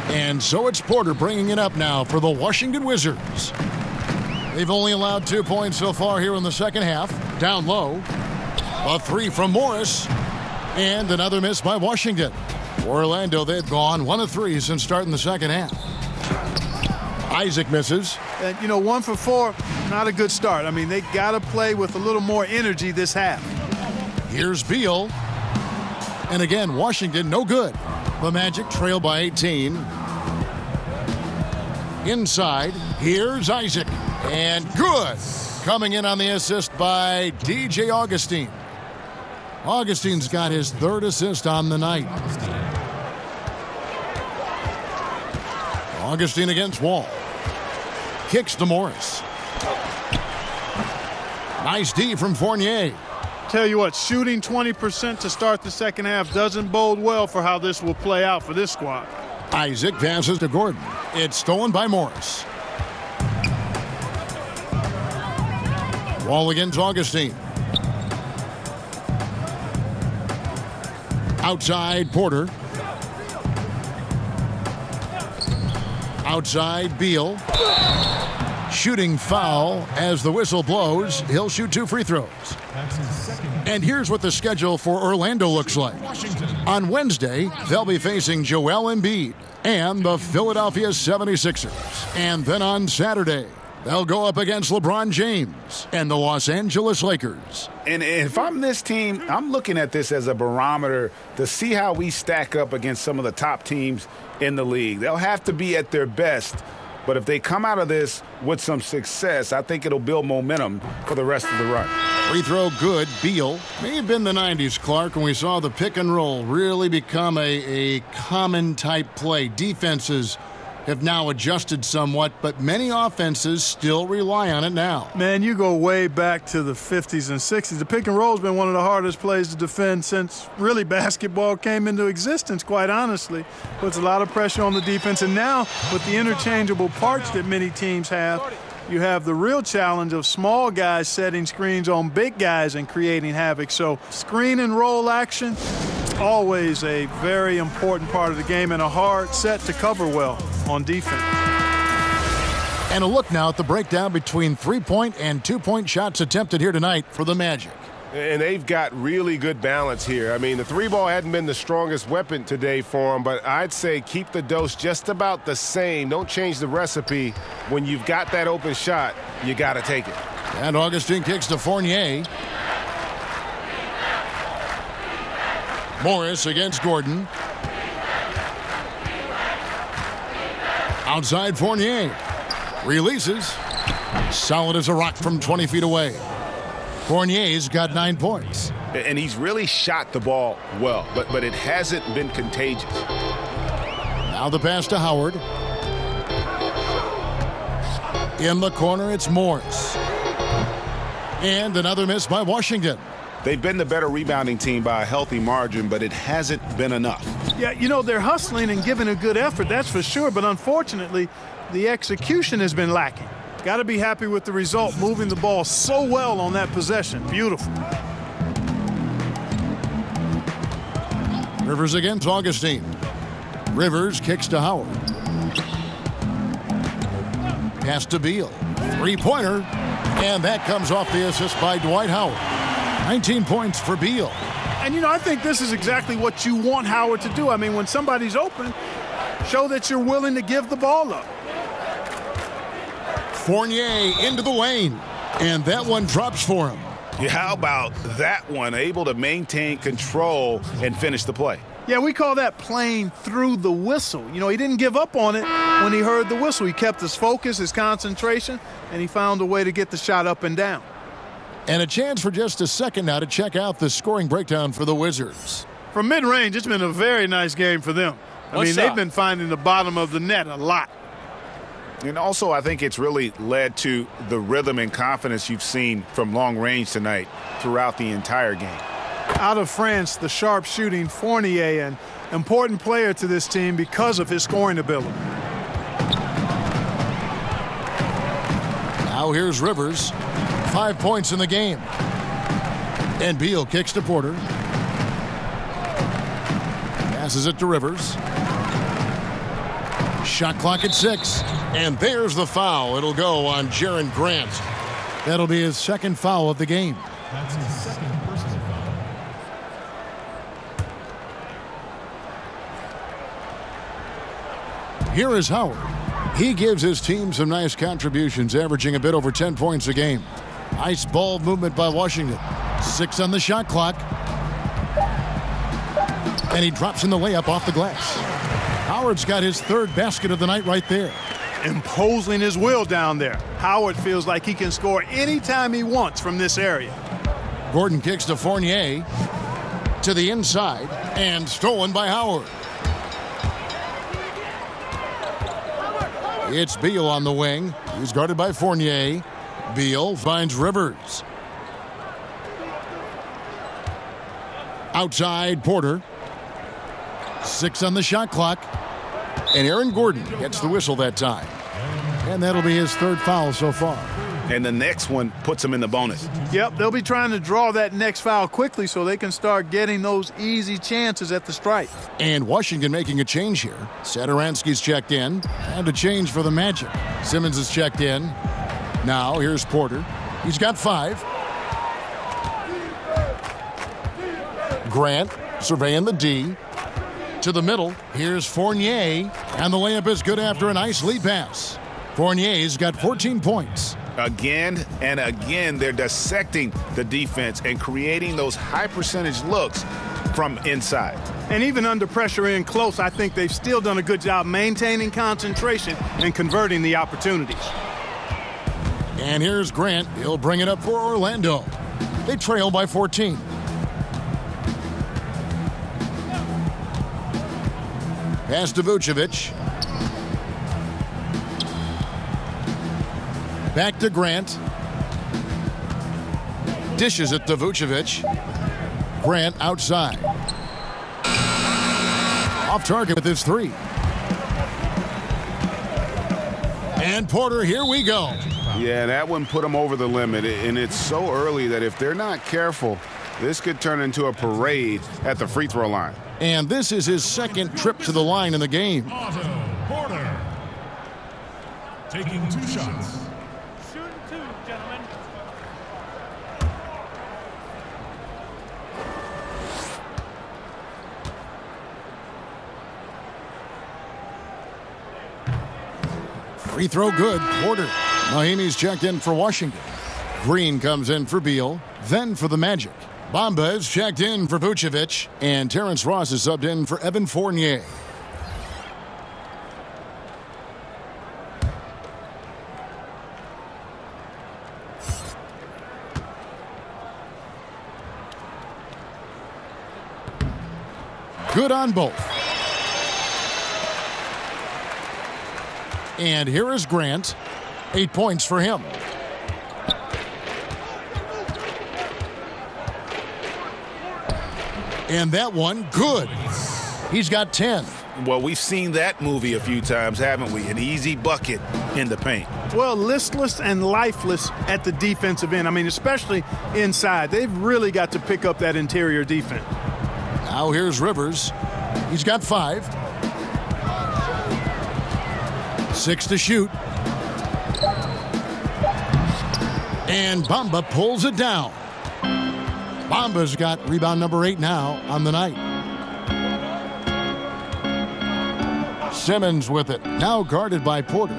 And so it's Porter bringing it up now for the Washington Wizards. They've only allowed 2 points so far here in the second half. Down low. A three from Morris. And another miss by Washington. Orlando, they've gone 1 of 3 since starting the second half. Isaac misses. And, 1 for 4, not a good start. I mean, they got to play with a little more energy this half. Here's Beal. And again, Washington, no good. The Magic trail by 18. Inside, here's Isaac. And good. Coming in on the assist by DJ Augustine. Augustine's got his 3rd assist on the night. Augustine against Wall. Kicks to Morris. Nice D from Fournier. Tell you what, shooting 20% to start the second half doesn't bode well for how this will play out for this squad. Isaac passes to Gordon. It's stolen by Morris. Wall against Augustine. Outside Porter. Outside Beal. Shooting foul as the whistle blows. He'll shoot 2 free throws. And here's what the schedule for Orlando looks like. On Wednesday, they'll be facing Joel Embiid and the Philadelphia 76ers. And then on Saturday, they'll go up against LeBron James and the Los Angeles Lakers. And if I'm this team, I'm looking at this as a barometer to see how we stack up against some of the top teams in the league. They'll have to be at their best. But if they come out of this with some success, I think it'll build momentum for the rest of the run. Free throw good. Beal. May have been the 90s, Clark, when we saw the pick and roll really become a common type play. Defenses have now adjusted somewhat, but many offenses still rely on it now. Man, you go way back to the 50s and 60s. The pick and roll has been one of the hardest plays to defend since really basketball came into existence, quite honestly. Puts a lot of pressure on the defense. And now, with the interchangeable parts that many teams have, you have the real challenge of small guys setting screens on big guys and creating havoc. So screen and roll action, always a very important part of the game and a hard set to cover well on defense. And a look now at the breakdown between 3-point and 2-point shots attempted here tonight for the Magic. And they've got really good balance here. I mean, the 3-ball hadn't been the strongest weapon today for them, but I'd say keep the dose just about the same. Don't change the recipe. When you've got that open shot, you got to take it. And Augustine kicks to Fournier. Morris against Gordon. Outside Fournier. Releases. Solid as a rock from 20 feet away. Fournier's got 9 points. And he's really shot the ball well, but it hasn't been contagious. Now the pass to Howard. In the corner, it's Morris. And another miss by Washington. They've been the better rebounding team by a healthy margin, but it hasn't been enough. Yeah, they're hustling and giving a good effort, that's for sure. But unfortunately, the execution has been lacking. Got to be happy with the result, moving the ball so well on that possession. Beautiful. Rivers against Augustine. Rivers kicks to Howard. Pass to Beal. 3-pointer. And that comes off the assist by Dwight Howard. 19 points for Beal. And, I think this is exactly what you want Howard to do. I mean, when somebody's open, show that you're willing to give the ball up. Fournier into the lane. And that one drops for him. Yeah, how about that one? Able to maintain control and finish the play. Yeah, we call that playing through the whistle. He didn't give up on it when he heard the whistle. He kept his focus, his concentration, and he found a way to get the shot up and down. And a chance for just a second now to check out the scoring breakdown for the Wizards. From mid-range, it's been a very nice game for them. I mean, they've been finding the bottom of the net a lot. And also, I think it's really led to the rhythm and confidence you've seen from long range tonight throughout the entire game. Out of France, the sharp shooting Fournier, an important player to this team because of his scoring ability. Now here's Rivers. 5 points in the game. And Beal kicks to Porter. Passes it to Rivers. Shot clock at 6. And there's the foul. It'll go on Jaren Grant. That'll be his second foul of the game. That's his second personal foul. Here is Howard. He gives his team some nice contributions, averaging a bit over 10 points a game. Nice ball movement by Washington. 6 on the shot clock. And he drops in the layup off the glass. Howard's got his third basket of the night right there. Imposing his will down there. Howard feels like he can score anytime he wants from this area. Gordon kicks to Fournier. To the inside. And stolen by Howard. It's Beal on the wing. He's guarded by Fournier. Beal finds Rivers. Outside, Porter. 6 on the shot clock. And Aaron Gordon gets the whistle that time. And that'll be his third foul so far. And the next one puts him in the bonus. Yep, they'll be trying to draw that next foul quickly so they can start getting those easy chances at the stripe. And Washington making a change here. Satoransky's checked in. And a change for the Magic. Simmons is checked in. Now here's Porter. He's got 5. Grant surveying the D. To the middle, here's Fournier, and the layup is good after a nice lead pass. Fournier's got 14 points. Again and again, they're dissecting the defense and creating those high percentage looks from inside. And even under pressure in close, I think they've still done a good job maintaining concentration and converting the opportunities. And here's Grant. He'll bring it up for Orlando. They trail by 14. Pass to Vucevic. Back to Grant. Dishes it to Vucevic. Grant outside. Off target with his 3. And Porter, here we go. Yeah, that one put him over the limit, and it's so early that if they're not careful, this could turn into a parade at the free throw line. And this is his second trip to the line in the game. Otto Porter taking 2 shots. Shooting 2, gentlemen. Free throw good. Porter. Mahinmi's checked in for Washington. Green comes in for Beal, then for the Magic. Bamba is checked in for Vucevic, and Terrence Ross is subbed in for Evan Fournier. Good on both. And here is Grant. 8 points for him. And that one, good. He's got 10. Well, we've seen that movie a few times, haven't we? An easy bucket in the paint. Well, listless and lifeless at the defensive end. I mean, especially inside. They've really got to pick up that interior defense. Now here's Rivers. He's got 5. 6 to shoot. And Bamba pulls it down. Bamba's got rebound number 8 now on the night. Simmons with it, now guarded by Porter.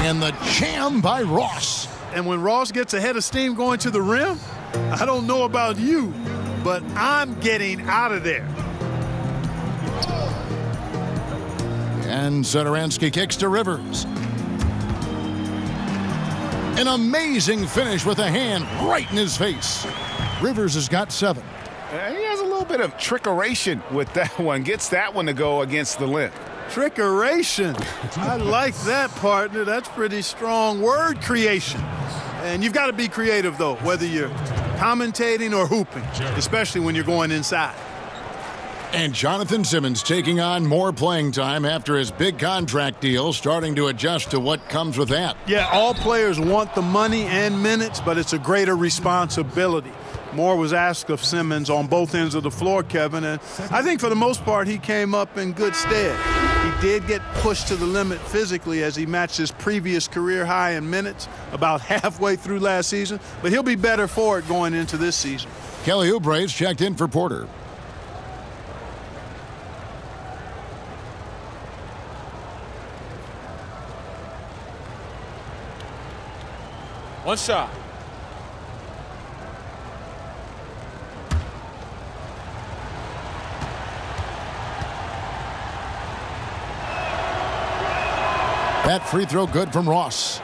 And the jam by Ross. And when Ross gets a head of steam going to the rim, I don't know about you, but I'm getting out of there. And Satoransky kicks to Rivers. An amazing finish with a hand right in his face. Rivers has got 7. He has a little bit of trickeration with that one. Gets that one to go against the limb. Trickeration. I like that, partner. That's pretty strong word creation. And you've got to be creative, though, whether you're commentating or hooping, especially when you're going inside. And Jonathan Simmons taking on more playing time after his big contract deal, starting to adjust to what comes with that. Yeah, all players want the money and minutes, but it's a greater responsibility. More was asked of Simmons on both ends of the floor, Kevin, and I think for the most part he came up in good stead. He did get pushed to the limit physically as he matched his previous career high in minutes about halfway through last season, but he'll be better for it going into this season. Kelly Oubre's checked in for Porter. One shot. That free throw good from Ross.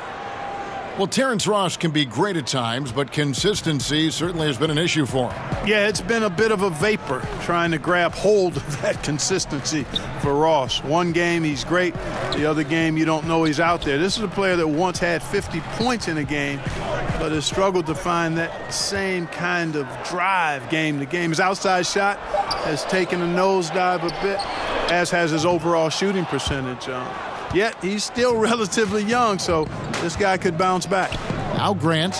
Well, Terrence Ross can be great at times, but consistency certainly has been an issue for him. Yeah, it's been a bit of a vapor trying to grab hold of that consistency for Ross. One game he's great, the other game you don't know he's out there. This is a player that once had 50 points in a game, but has struggled to find that same kind of drive game to game. His outside shot has taken a nosedive a bit, as has his overall shooting percentage. Yet he's still relatively young, so this guy could bounce back. Now Grant,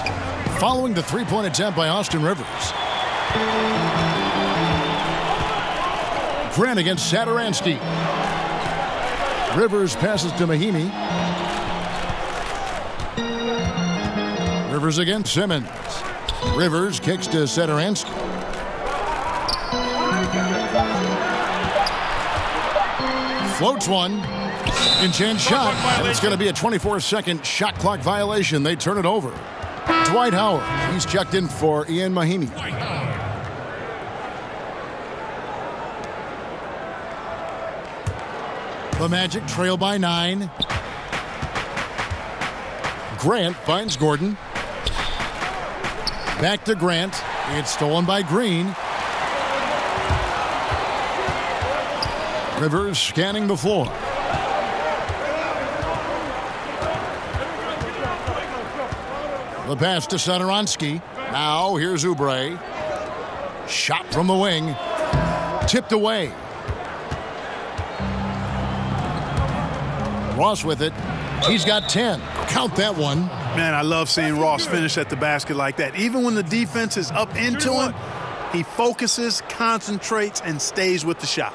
following the three-point attempt by Austin Rivers. Grant against Satoransky. Rivers passes to Mahimi. Rivers against Simmons. Rivers kicks to Satoransky. Floats one. Second chance shot, and it's going to be a 24-second shot clock violation. They turn it over. Dwight Howard, he's checked in for Ian Mahimi. The Magic trail by 9. Grant finds Gordon. Back to Grant. It's stolen by Green. Rivers scanning the floor. The pass to Satoransky. Now here's Oubre. Shot from the wing. Tipped away. Ross with it. He's got 10. Count that one. Man, I love seeing Ross finish at the basket like that. Even when the defense is up into him, he focuses, concentrates, and stays with the shot.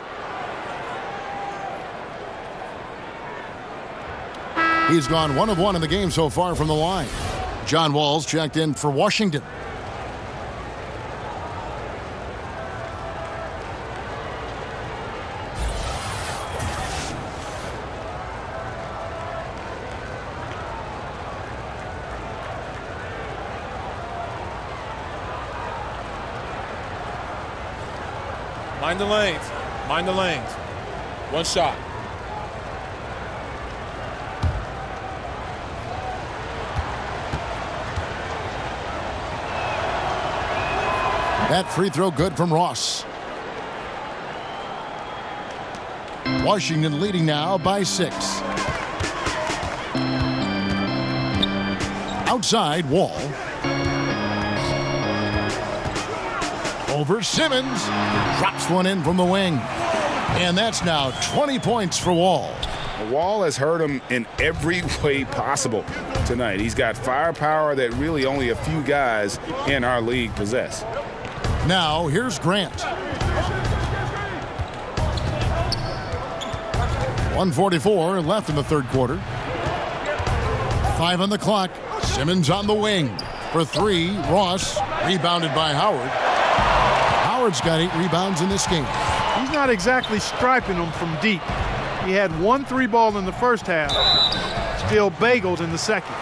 He's gone 1 of 1 in the game so far from the line. John Wall's checked in for Washington. Mind the lanes. Mind the lanes. One shot. That free throw good from Ross. Washington leading now by 6. Outside, Wall. Over Simmons. Drops one in from the wing. And that's now 20 points for Wall. Wall has hurt him in every way possible tonight. He's got firepower that really only a few guys in our league possess. Now, here's Grant. 1:44 left in the third quarter. 5 on the clock. Simmons on the wing. For 3, Ross. Rebounded by Howard. Howard's got 8 rebounds in this game. He's not exactly striping them from deep. He had 1 3-ball in the first half. Still bageled in the second.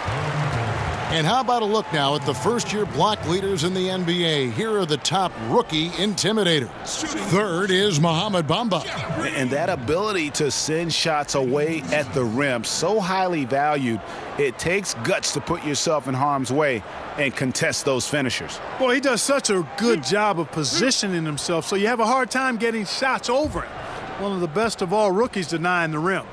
And how about a look now at the first-year block leaders in the NBA? Here are the top rookie intimidators. Third is Mohamed Bamba. And that ability to send shots away at the rim, so highly valued, it takes guts to put yourself in harm's way and contest those finishers. Well, he does such a good job of positioning himself, so you have a hard time getting shots over him. one of the best of all rookies denying the rim.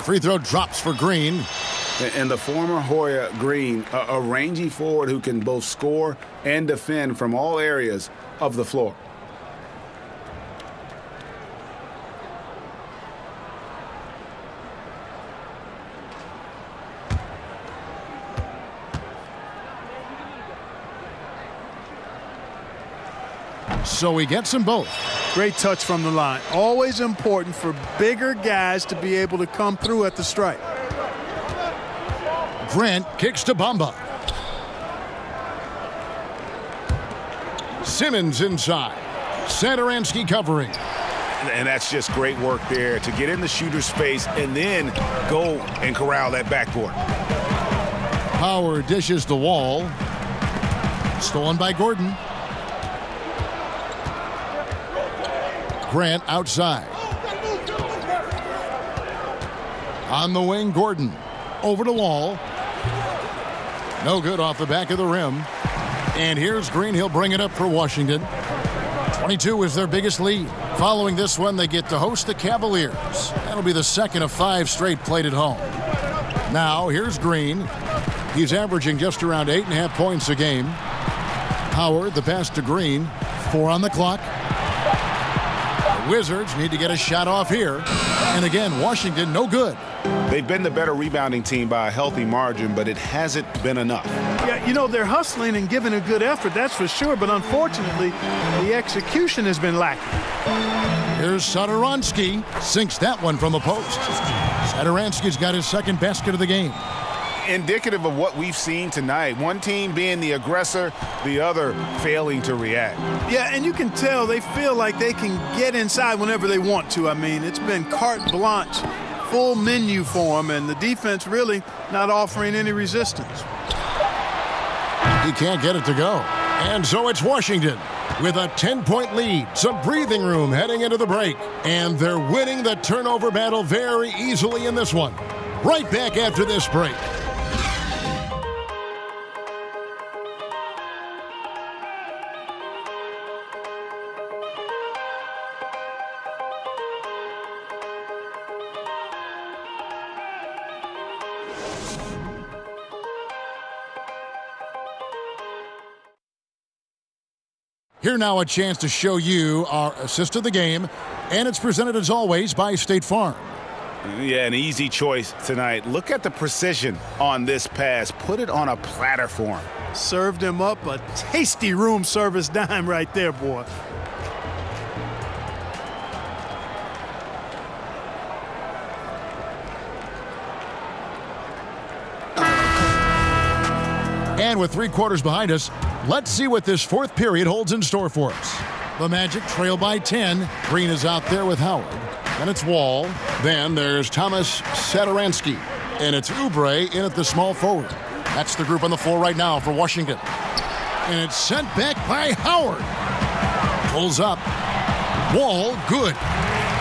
Free throw drops for Green. And the former Hoya Green, a rangy forward who can both score and defend from all areas of the floor. So he gets them both. Great touch from the line. Always important for bigger guys to be able to come through at the stripe. Grant kicks to Bamba. Simmons inside. Satoransky covering. And that's just great work there to get in the shooter's space and then go and corral that backboard. Howard dishes the Wall. Stolen by Gordon. Grant outside. On the wing, Gordon. Over to Wall. No good off the back of the rim. And here's Green. He'll bring it up for Washington. 22 is their biggest lead. Following this one, they get to host the Cavaliers. That'll be the second of 5 straight played at home. Now, here's Green. He's averaging just around 8.5 points a game. Howard, the pass to Green. 4 on the clock. The Wizards need to get a shot off here. And again, Washington, no good. They've been the better rebounding team by a healthy margin, but it hasn't been enough. Yeah, you know, they're hustling and giving a good effort, that's for sure. But unfortunately, the execution has been lacking. Here's Satoransky. Sinks that one from the post. Satoransky's got his second basket of the game. Indicative of what we've seen tonight. One team being the aggressor, the other failing to react. Yeah, and you can tell they feel like they can get inside whenever they want to. I mean, it's been carte blanche, full menu for them, and the defense really not offering any resistance. He can't get it to go. And so it's Washington with a 10-point lead. Some breathing room heading into the break. And they're winning the turnover battle very easily in this one. Right back after this break. Here now a chance to show you our assist of the game, and it's presented as always by State Farm. Yeah, an easy choice tonight. Look at the precision on this pass. Put it on a platter for him. Served him up a tasty room service dime right there, boy. And with 3 quarters behind us, let's see what this fourth period holds in store for us. The Magic trail by 10. Green is out there with Howard. Then it's Wall. Then there's Thomas Satoransky. And it's Oubre in at the small forward. That's the group on the floor right now for Washington. And it's sent back by Howard. Pulls up. Wall, good.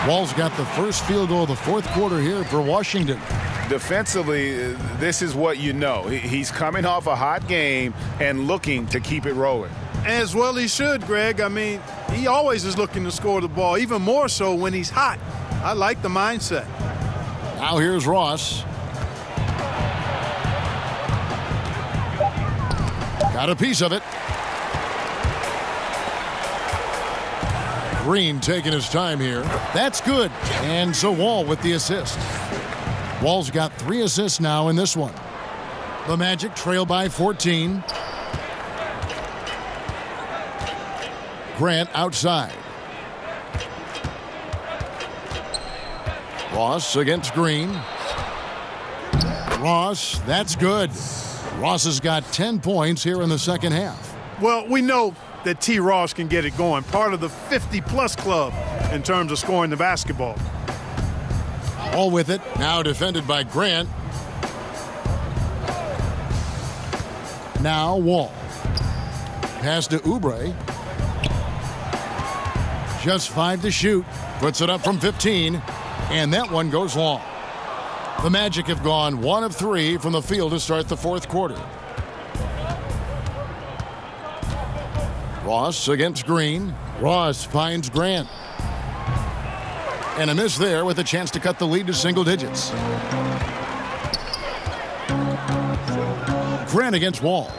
Wall's got the first field goal of the fourth quarter here for Washington. Defensively, this is what you know. He's coming off a hot game and looking to keep it rolling. As well he should, Greg. I mean, he always is looking to score the ball, even more so when he's hot. I like the mindset. Now here's Ross. Got a piece of it. Green taking his time here. That's good. And so Wall with the assist. Wall's got 3 assists now in this one. The Magic trail by 14. Grant outside. Ross against Green. Ross, that's good. Ross has got 10 points here in the second half. Well, we know that T. Ross can get it going. Part of the 50-plus club in terms of scoring the basketball. All with it. Now defended by Grant. Now Wall. Pass to Oubre. Just 5 to shoot. Puts it up from 15. And that one goes long. The Magic have gone 1 of 3 from the field to start the fourth quarter. Ross against Green. Ross finds Grant. And a miss there with a chance to cut the lead to single digits. Grant against Wall.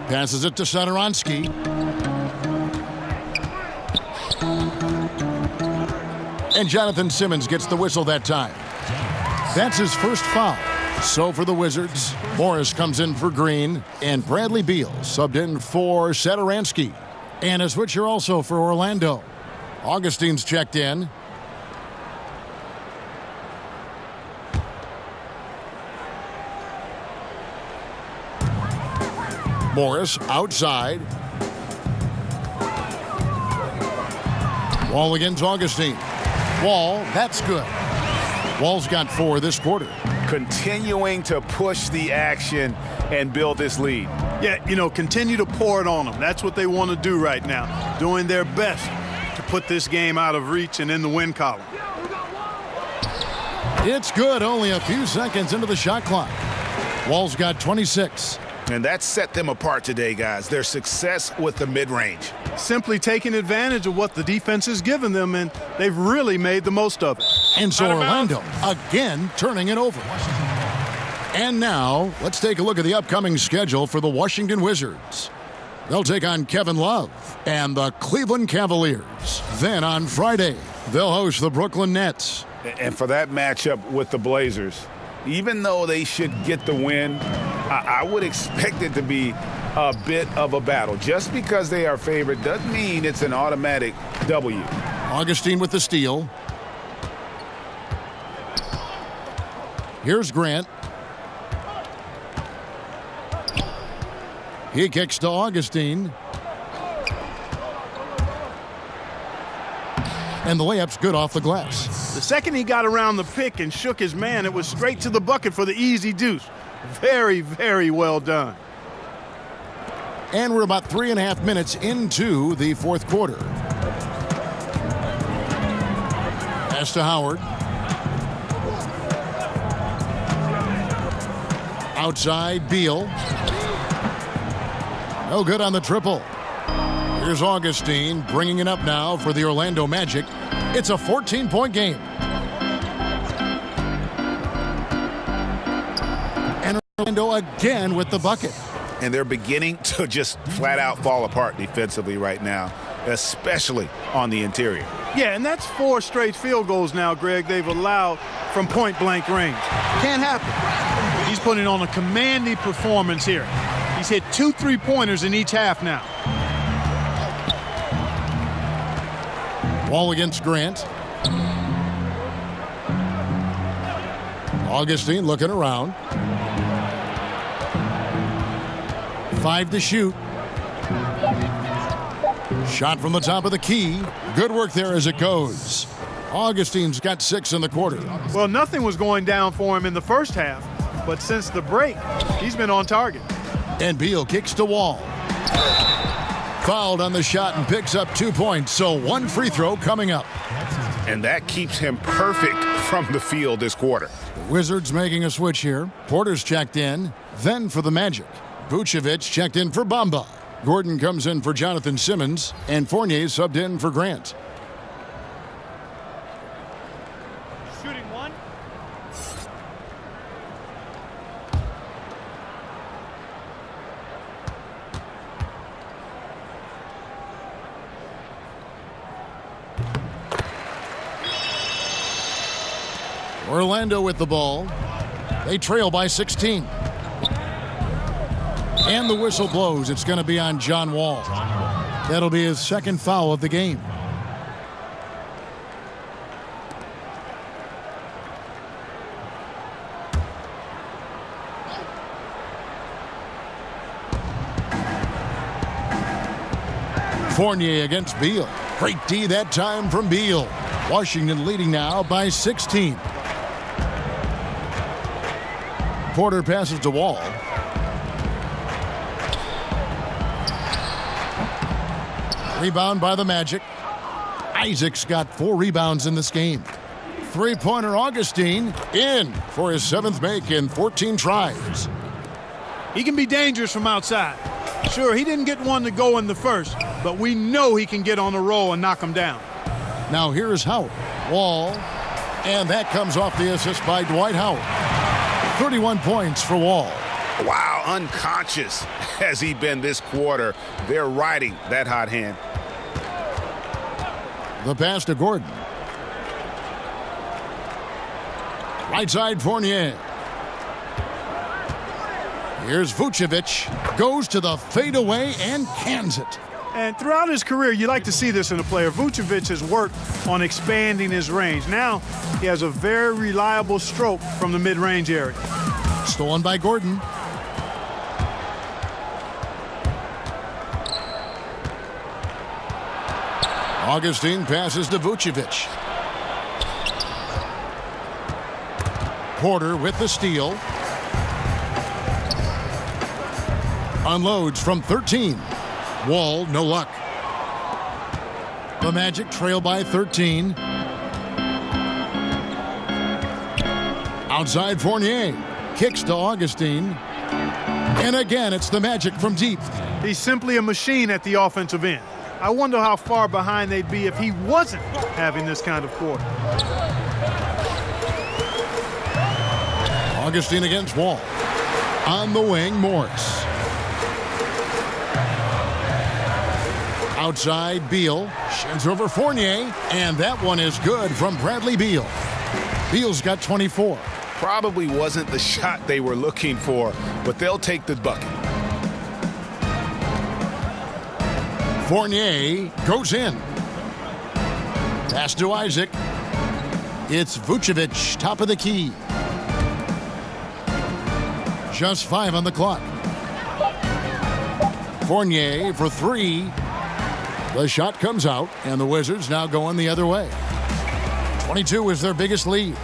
Passes it to Satoransky. And Jonathan Simmons gets the whistle that time. That's his first foul. So for the Wizards, Morris comes in for Green, and Bradley Beal subbed in for Satoransky. And a switcher also for Orlando. Augustine's checked in. Morris outside. Wall against Augustine. Wall, that's good. Wall's got 4 this quarter. Continuing to push the action and build this lead. Yeah, continue to pour it on them. That's what they want to do right now. Doing their best to put this game out of reach and in the win column. It's good, only a few seconds into the shot clock. Wall's got 26. And that set them apart today, guys. Their success with the mid-range. Simply taking advantage of what the defense has given them, and they've really made the most of it. And so Orlando again turning it over. And now let's take a look at the upcoming schedule for the Washington Wizards. They'll take on Kevin Love and the Cleveland Cavaliers. Then on Friday, they'll host the Brooklyn Nets. And for that matchup with the Blazers, even though they should get the win, I would expect it to be a bit of a battle. Just because they are favored doesn't mean it's an automatic W. Augustine with the steal. Here's Grant. He kicks to Augustine. And the layup's good off the glass. The second he got around the pick and shook his man, it was straight to the bucket for the easy deuce. Very, very well done. And we're about 3.5 minutes into the fourth quarter. Pass to Howard. Outside, Beal. No good on the triple. Here's Augustine bringing it up now for the Orlando Magic. It's a 14-point game. And Orlando again with the bucket. And they're beginning to just flat out fall apart defensively right now, especially on the interior. Yeah, and that's 4 straight field goals now, Greg, they've allowed from point-blank range. Can't happen. He's putting on a commanding performance here. He's hit 2 3-pointers in each half now. Wall against Grant. Augustine looking around. 5 to shoot. Shot from the top of the key. Good work there as it goes. Augustine's got 6 in the quarter. Well, nothing was going down for him in the first half, but since the break, he's been on target. And Beal kicks to Wall. Fouled on the shot and picks up 2 points, so 1 free throw coming up. And that keeps him perfect from the field this quarter. The Wizards making a switch here. Porter's checked in. Then for the Magic, Vucevic checked in for Bamba. Gordon comes in for Jonathan Simmons, and Fournier subbed in for Grant. Shooting 1. Orlando with the ball. They trail by 16. And the whistle blows. It's going to be on John Wall. That'll be his second foul of the game. Fournier against Beal. Great D that time from Beal. Washington leading now by 16. Porter passes to Wall. Rebound by the Magic. Isaac's got 4 rebounds in this game. 3-pointer Augustine in for his 7th make in 14 tries. He can be dangerous from outside. Sure, he didn't get one to go in the first, but we know he can get on a roll and knock him down. Now here's Howard. Wall. And that comes off the assist by Dwight Howard. 31 points for Wall. Wow, unconscious has he been this quarter. They're riding that hot hand. The pass to Gordon. Right side Fournier. Here's Vucevic. Goes to the fadeaway and cans it. And throughout his career, you like to see this in a player. Vucevic has worked on expanding his range. Now he has a very reliable stroke from the mid-range area. Stolen by Gordon. Augustine passes to Vucevic. Porter with the steal. Unloads from 13. Wall, no luck. The Magic trail by 13. Outside Fournier. Kicks to Augustine. And again, it's the Magic from deep. He's simply a machine at the offensive end. I wonder how far behind they'd be if he wasn't having this kind of quarter. Augustine against Wall. On the wing, Morris. Outside, Beal. Shins over Fournier. And that one is good from Bradley Beal. Beal's got 24. Probably wasn't the shot they were looking for, but they'll take the bucket. Fournier goes in. Pass to Isaac. It's Vucevic, top of the key. Just 5 on the clock. Fournier for 3. The shot comes out, and the Wizards now going the other way. 22 is their biggest lead.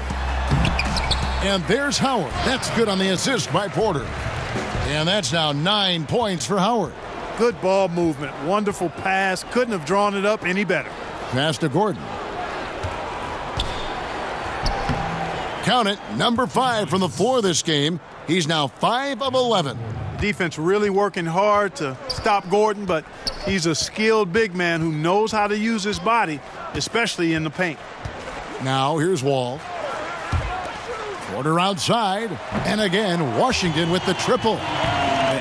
And there's Howard. That's good on the assist by Porter. And that's now 9 points for Howard. Good ball movement. Wonderful pass. Couldn't have drawn it up any better. Pass to Gordon. Count it, number 5 from the floor this game. He's now 5 of 11. Defense really working hard to stop Gordon, but he's a skilled big man who knows how to use his body, especially in the paint. Now here's Wall. Porter outside, and again Washington with the triple.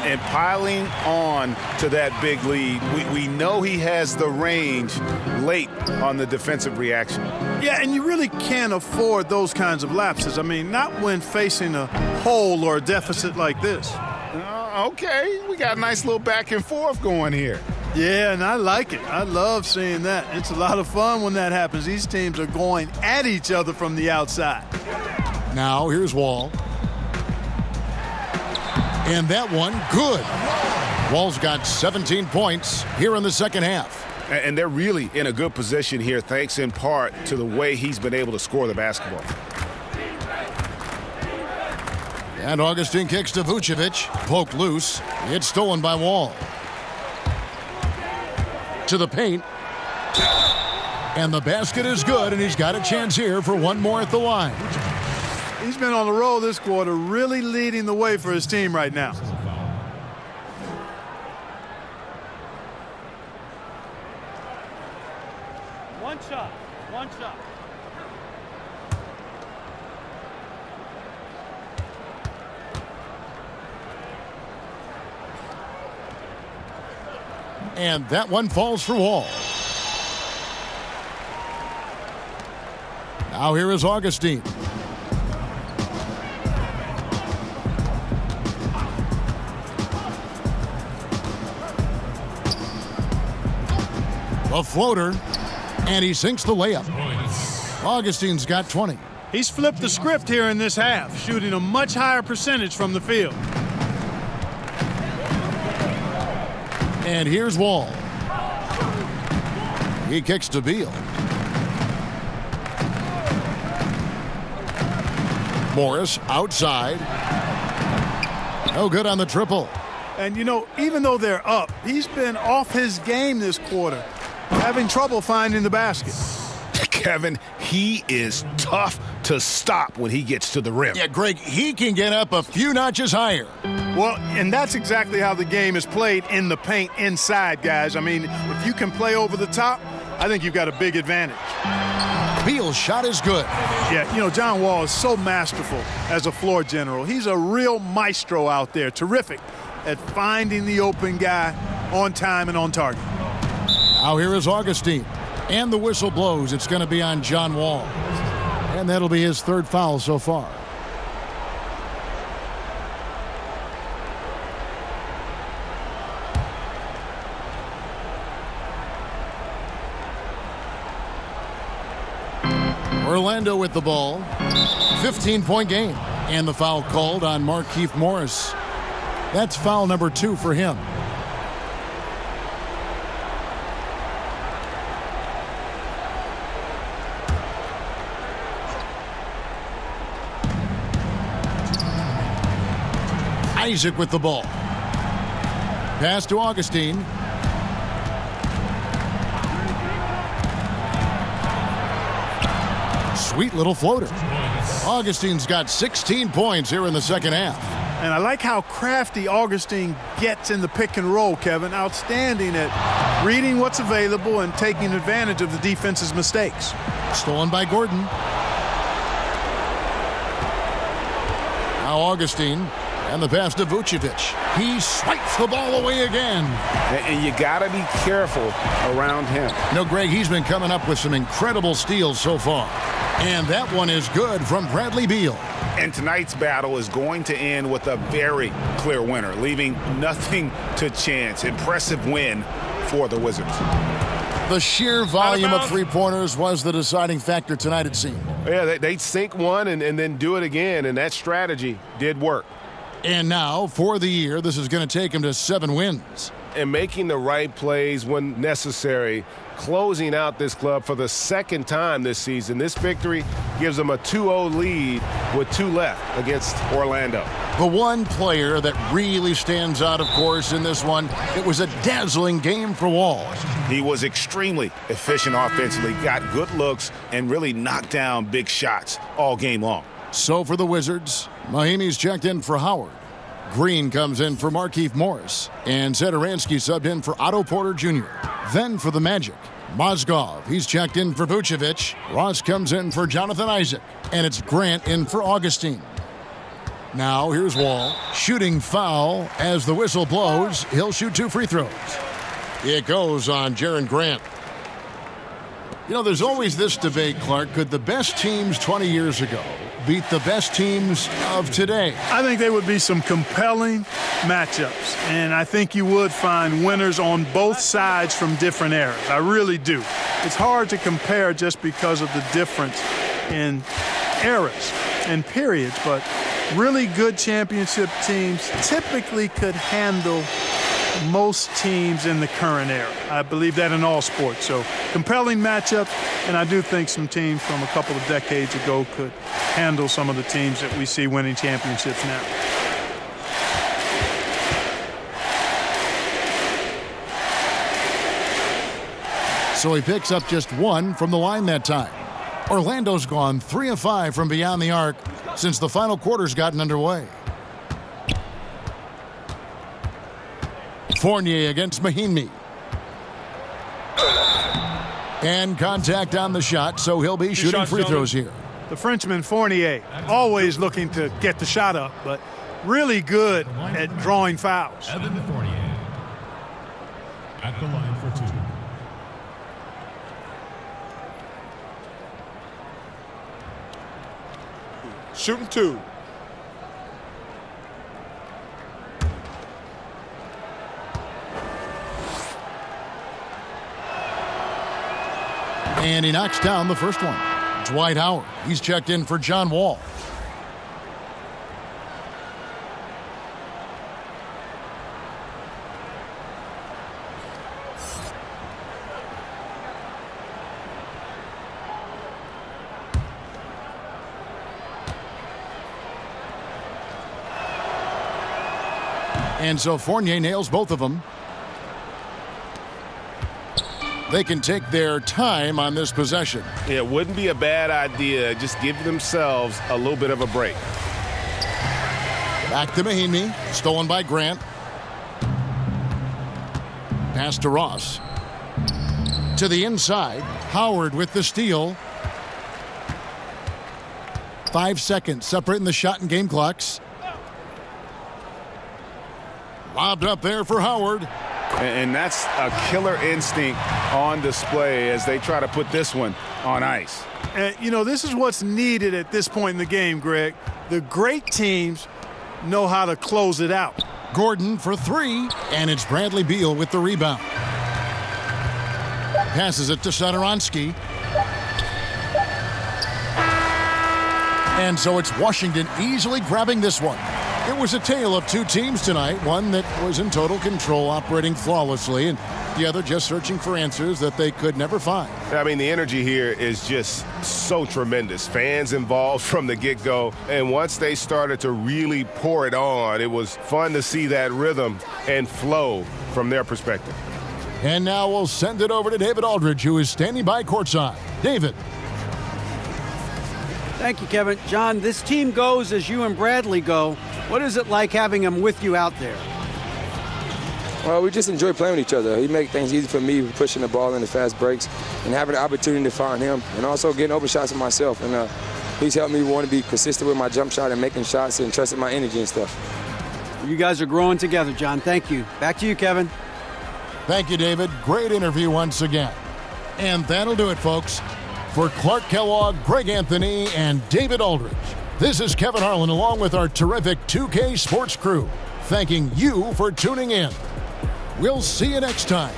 And piling on to that big lead, we know he has the range late on the defensive reaction. Yeah, and you really can't afford those kinds of lapses. I mean, not when facing a hole or a deficit like this. Okay, we got a nice little back and forth going here. Yeah, and I like it. I love seeing that. It's a lot of fun when that happens. These teams are going at each other from the outside. Now here's Wall. And that one, good. Wall's got 17 points here in the second half. And they're really in a good position here, thanks in part to the way he's been able to score the basketball. And Augustine kicks to Vucevic. Poked loose. It's stolen by Wall. To the paint. And the basket is good, and he's got a chance here for one more at the line. He's been on the roll this quarter, really leading the way for his team right now. One shot. And that one falls for Wall. Now here is Augustine. A floater, and he sinks the layup. Augustine's got 20. He's flipped the script here in this half, shooting a much higher percentage from the field. And here's Wall. He kicks to Beal. Morris outside. No good on the triple. And, you know, even though they're up, he's been off his game this quarter, having trouble finding the basket. Kevin, he is tough to stop when he gets to the rim. Yeah, Greg, he can get up a few notches higher. Well, and that's exactly how the game is played in the paint inside, guys. I mean, if you can play over the top, I think you've got a big advantage. Beal's shot is good. Yeah, you know, John Wall is so masterful as a floor general. He's a real maestro out there, terrific at finding the open guy on time and on target. Now here is Augustine. And the whistle blows. It's going to be on John Wall. And that'll be his third foul so far. Orlando with the ball. 15-point game. And the foul called on Markieff Morris. That's foul number 2 for him. Isaac with the ball. Pass to Augustine. Sweet little floater. Augustine's got 16 points here in the second half. And I like how crafty Augustine gets in the pick and roll, Kevin. Outstanding at reading what's available and taking advantage of the defense's mistakes. Stolen by Gordon. Now Augustine. And the pass to Vucevic. He swipes the ball away again. And you got to be careful around him. No, Greg, he's been coming up with some incredible steals so far. And that one is good from Bradley Beal. And tonight's battle is going to end with a very clear winner, leaving nothing to chance. Impressive win for the Wizards. The sheer volume of three-pointers was the deciding factor tonight, it seemed. Yeah, they sink one and then do it again, and that strategy did work. And now, for the year, this is going to take him to 7 wins. And making the right plays when necessary, closing out this club for the second time this season. This victory gives them a 2-0 lead with 2 left against Orlando. The one player that really stands out, of course, in this one, it was a dazzling game for Wall. He was extremely efficient offensively, got good looks, and really knocked down big shots all game long. So for the Wizards, Mahimi's checked in for Howard. Green comes in for Markieff Morris. And Zedaransky subbed in for Otto Porter Jr. Then for the Magic, Mozgov. He's checked in for Vucevic. Ross comes in for Jonathan Isaac. And it's Grant in for Augustine. Now here's Wall. Shooting foul as the whistle blows. He'll shoot 2 free throws. It goes on Jaren Grant. You know, there's always this debate, Clark. Could the best teams 20 years ago beat the best teams of today? I think there would be some compelling matchups, and I think you would find winners on both sides from different eras. I really do. It's hard to compare just because of the difference in eras and periods, but really good championship teams typically could handle most teams in the current era. I believe that in all sports. So compelling matchup, and I do think some teams from a couple of decades ago could handle some of the teams that we see winning championships now. So he picks up just 1 from the line that time. Orlando's gone 3 of 5 from beyond the arc since the final quarter's gotten underway. Fournier against Mahimi. And contact on the shot, so he'll be shooting free throws here. The Frenchman Fournier, always looking to get the shot up, but really good at drawing fouls. Evan Fournier at the line for 2. Shooting 2. And he knocks down the first one. Dwight Howard. He's checked in for John Wall. And so Fournier nails both of them. they can take their time on this possession. It wouldn't be a bad idea. Just give themselves a little bit of a break. Back to Mahinmi. Stolen by Grant. Pass to Ross. To the inside. Howard with the steal. 5 seconds separating the shot and game clocks. Lobbed up there for Howard. And that's a killer instinct on display as they try to put this one on ice. And, you know, this is what's needed at this point in the game, Greg. The great teams know how to close it out. Gordon for three, and it's Bradley Beal with the rebound. Passes it to Satoransky. And so it's Washington easily grabbing this one. It was a tale of two teams tonight, one that was in total control, operating flawlessly, and the other just searching for answers that they could never find. I mean, the energy here is just so tremendous. Fans involved from the get-go, and once they started to really pour it on, it was fun to see that rhythm and flow from their perspective. And now we'll send it over to David Aldridge, who is standing by courtside. David. Thank you, Kevin. John, this team goes as you and Bradley go. What is it like having him with you out there? Well, we just enjoy playing with each other. He makes things easy for me, pushing the ball in the fast breaks and having the opportunity to find him and also getting open shots for myself. And he's helped me want to be consistent with my jump shot and making shots and trusting my energy and stuff. You guys are growing together, John. Thank you. Back to you, Kevin. Thank you, David. Great interview once again. And that'll do it, folks. For Clark Kellogg, Greg Anthony, and David Aldridge, this is Kevin Harlan along with our terrific 2K Sports crew, thanking you for tuning in. We'll see you next time.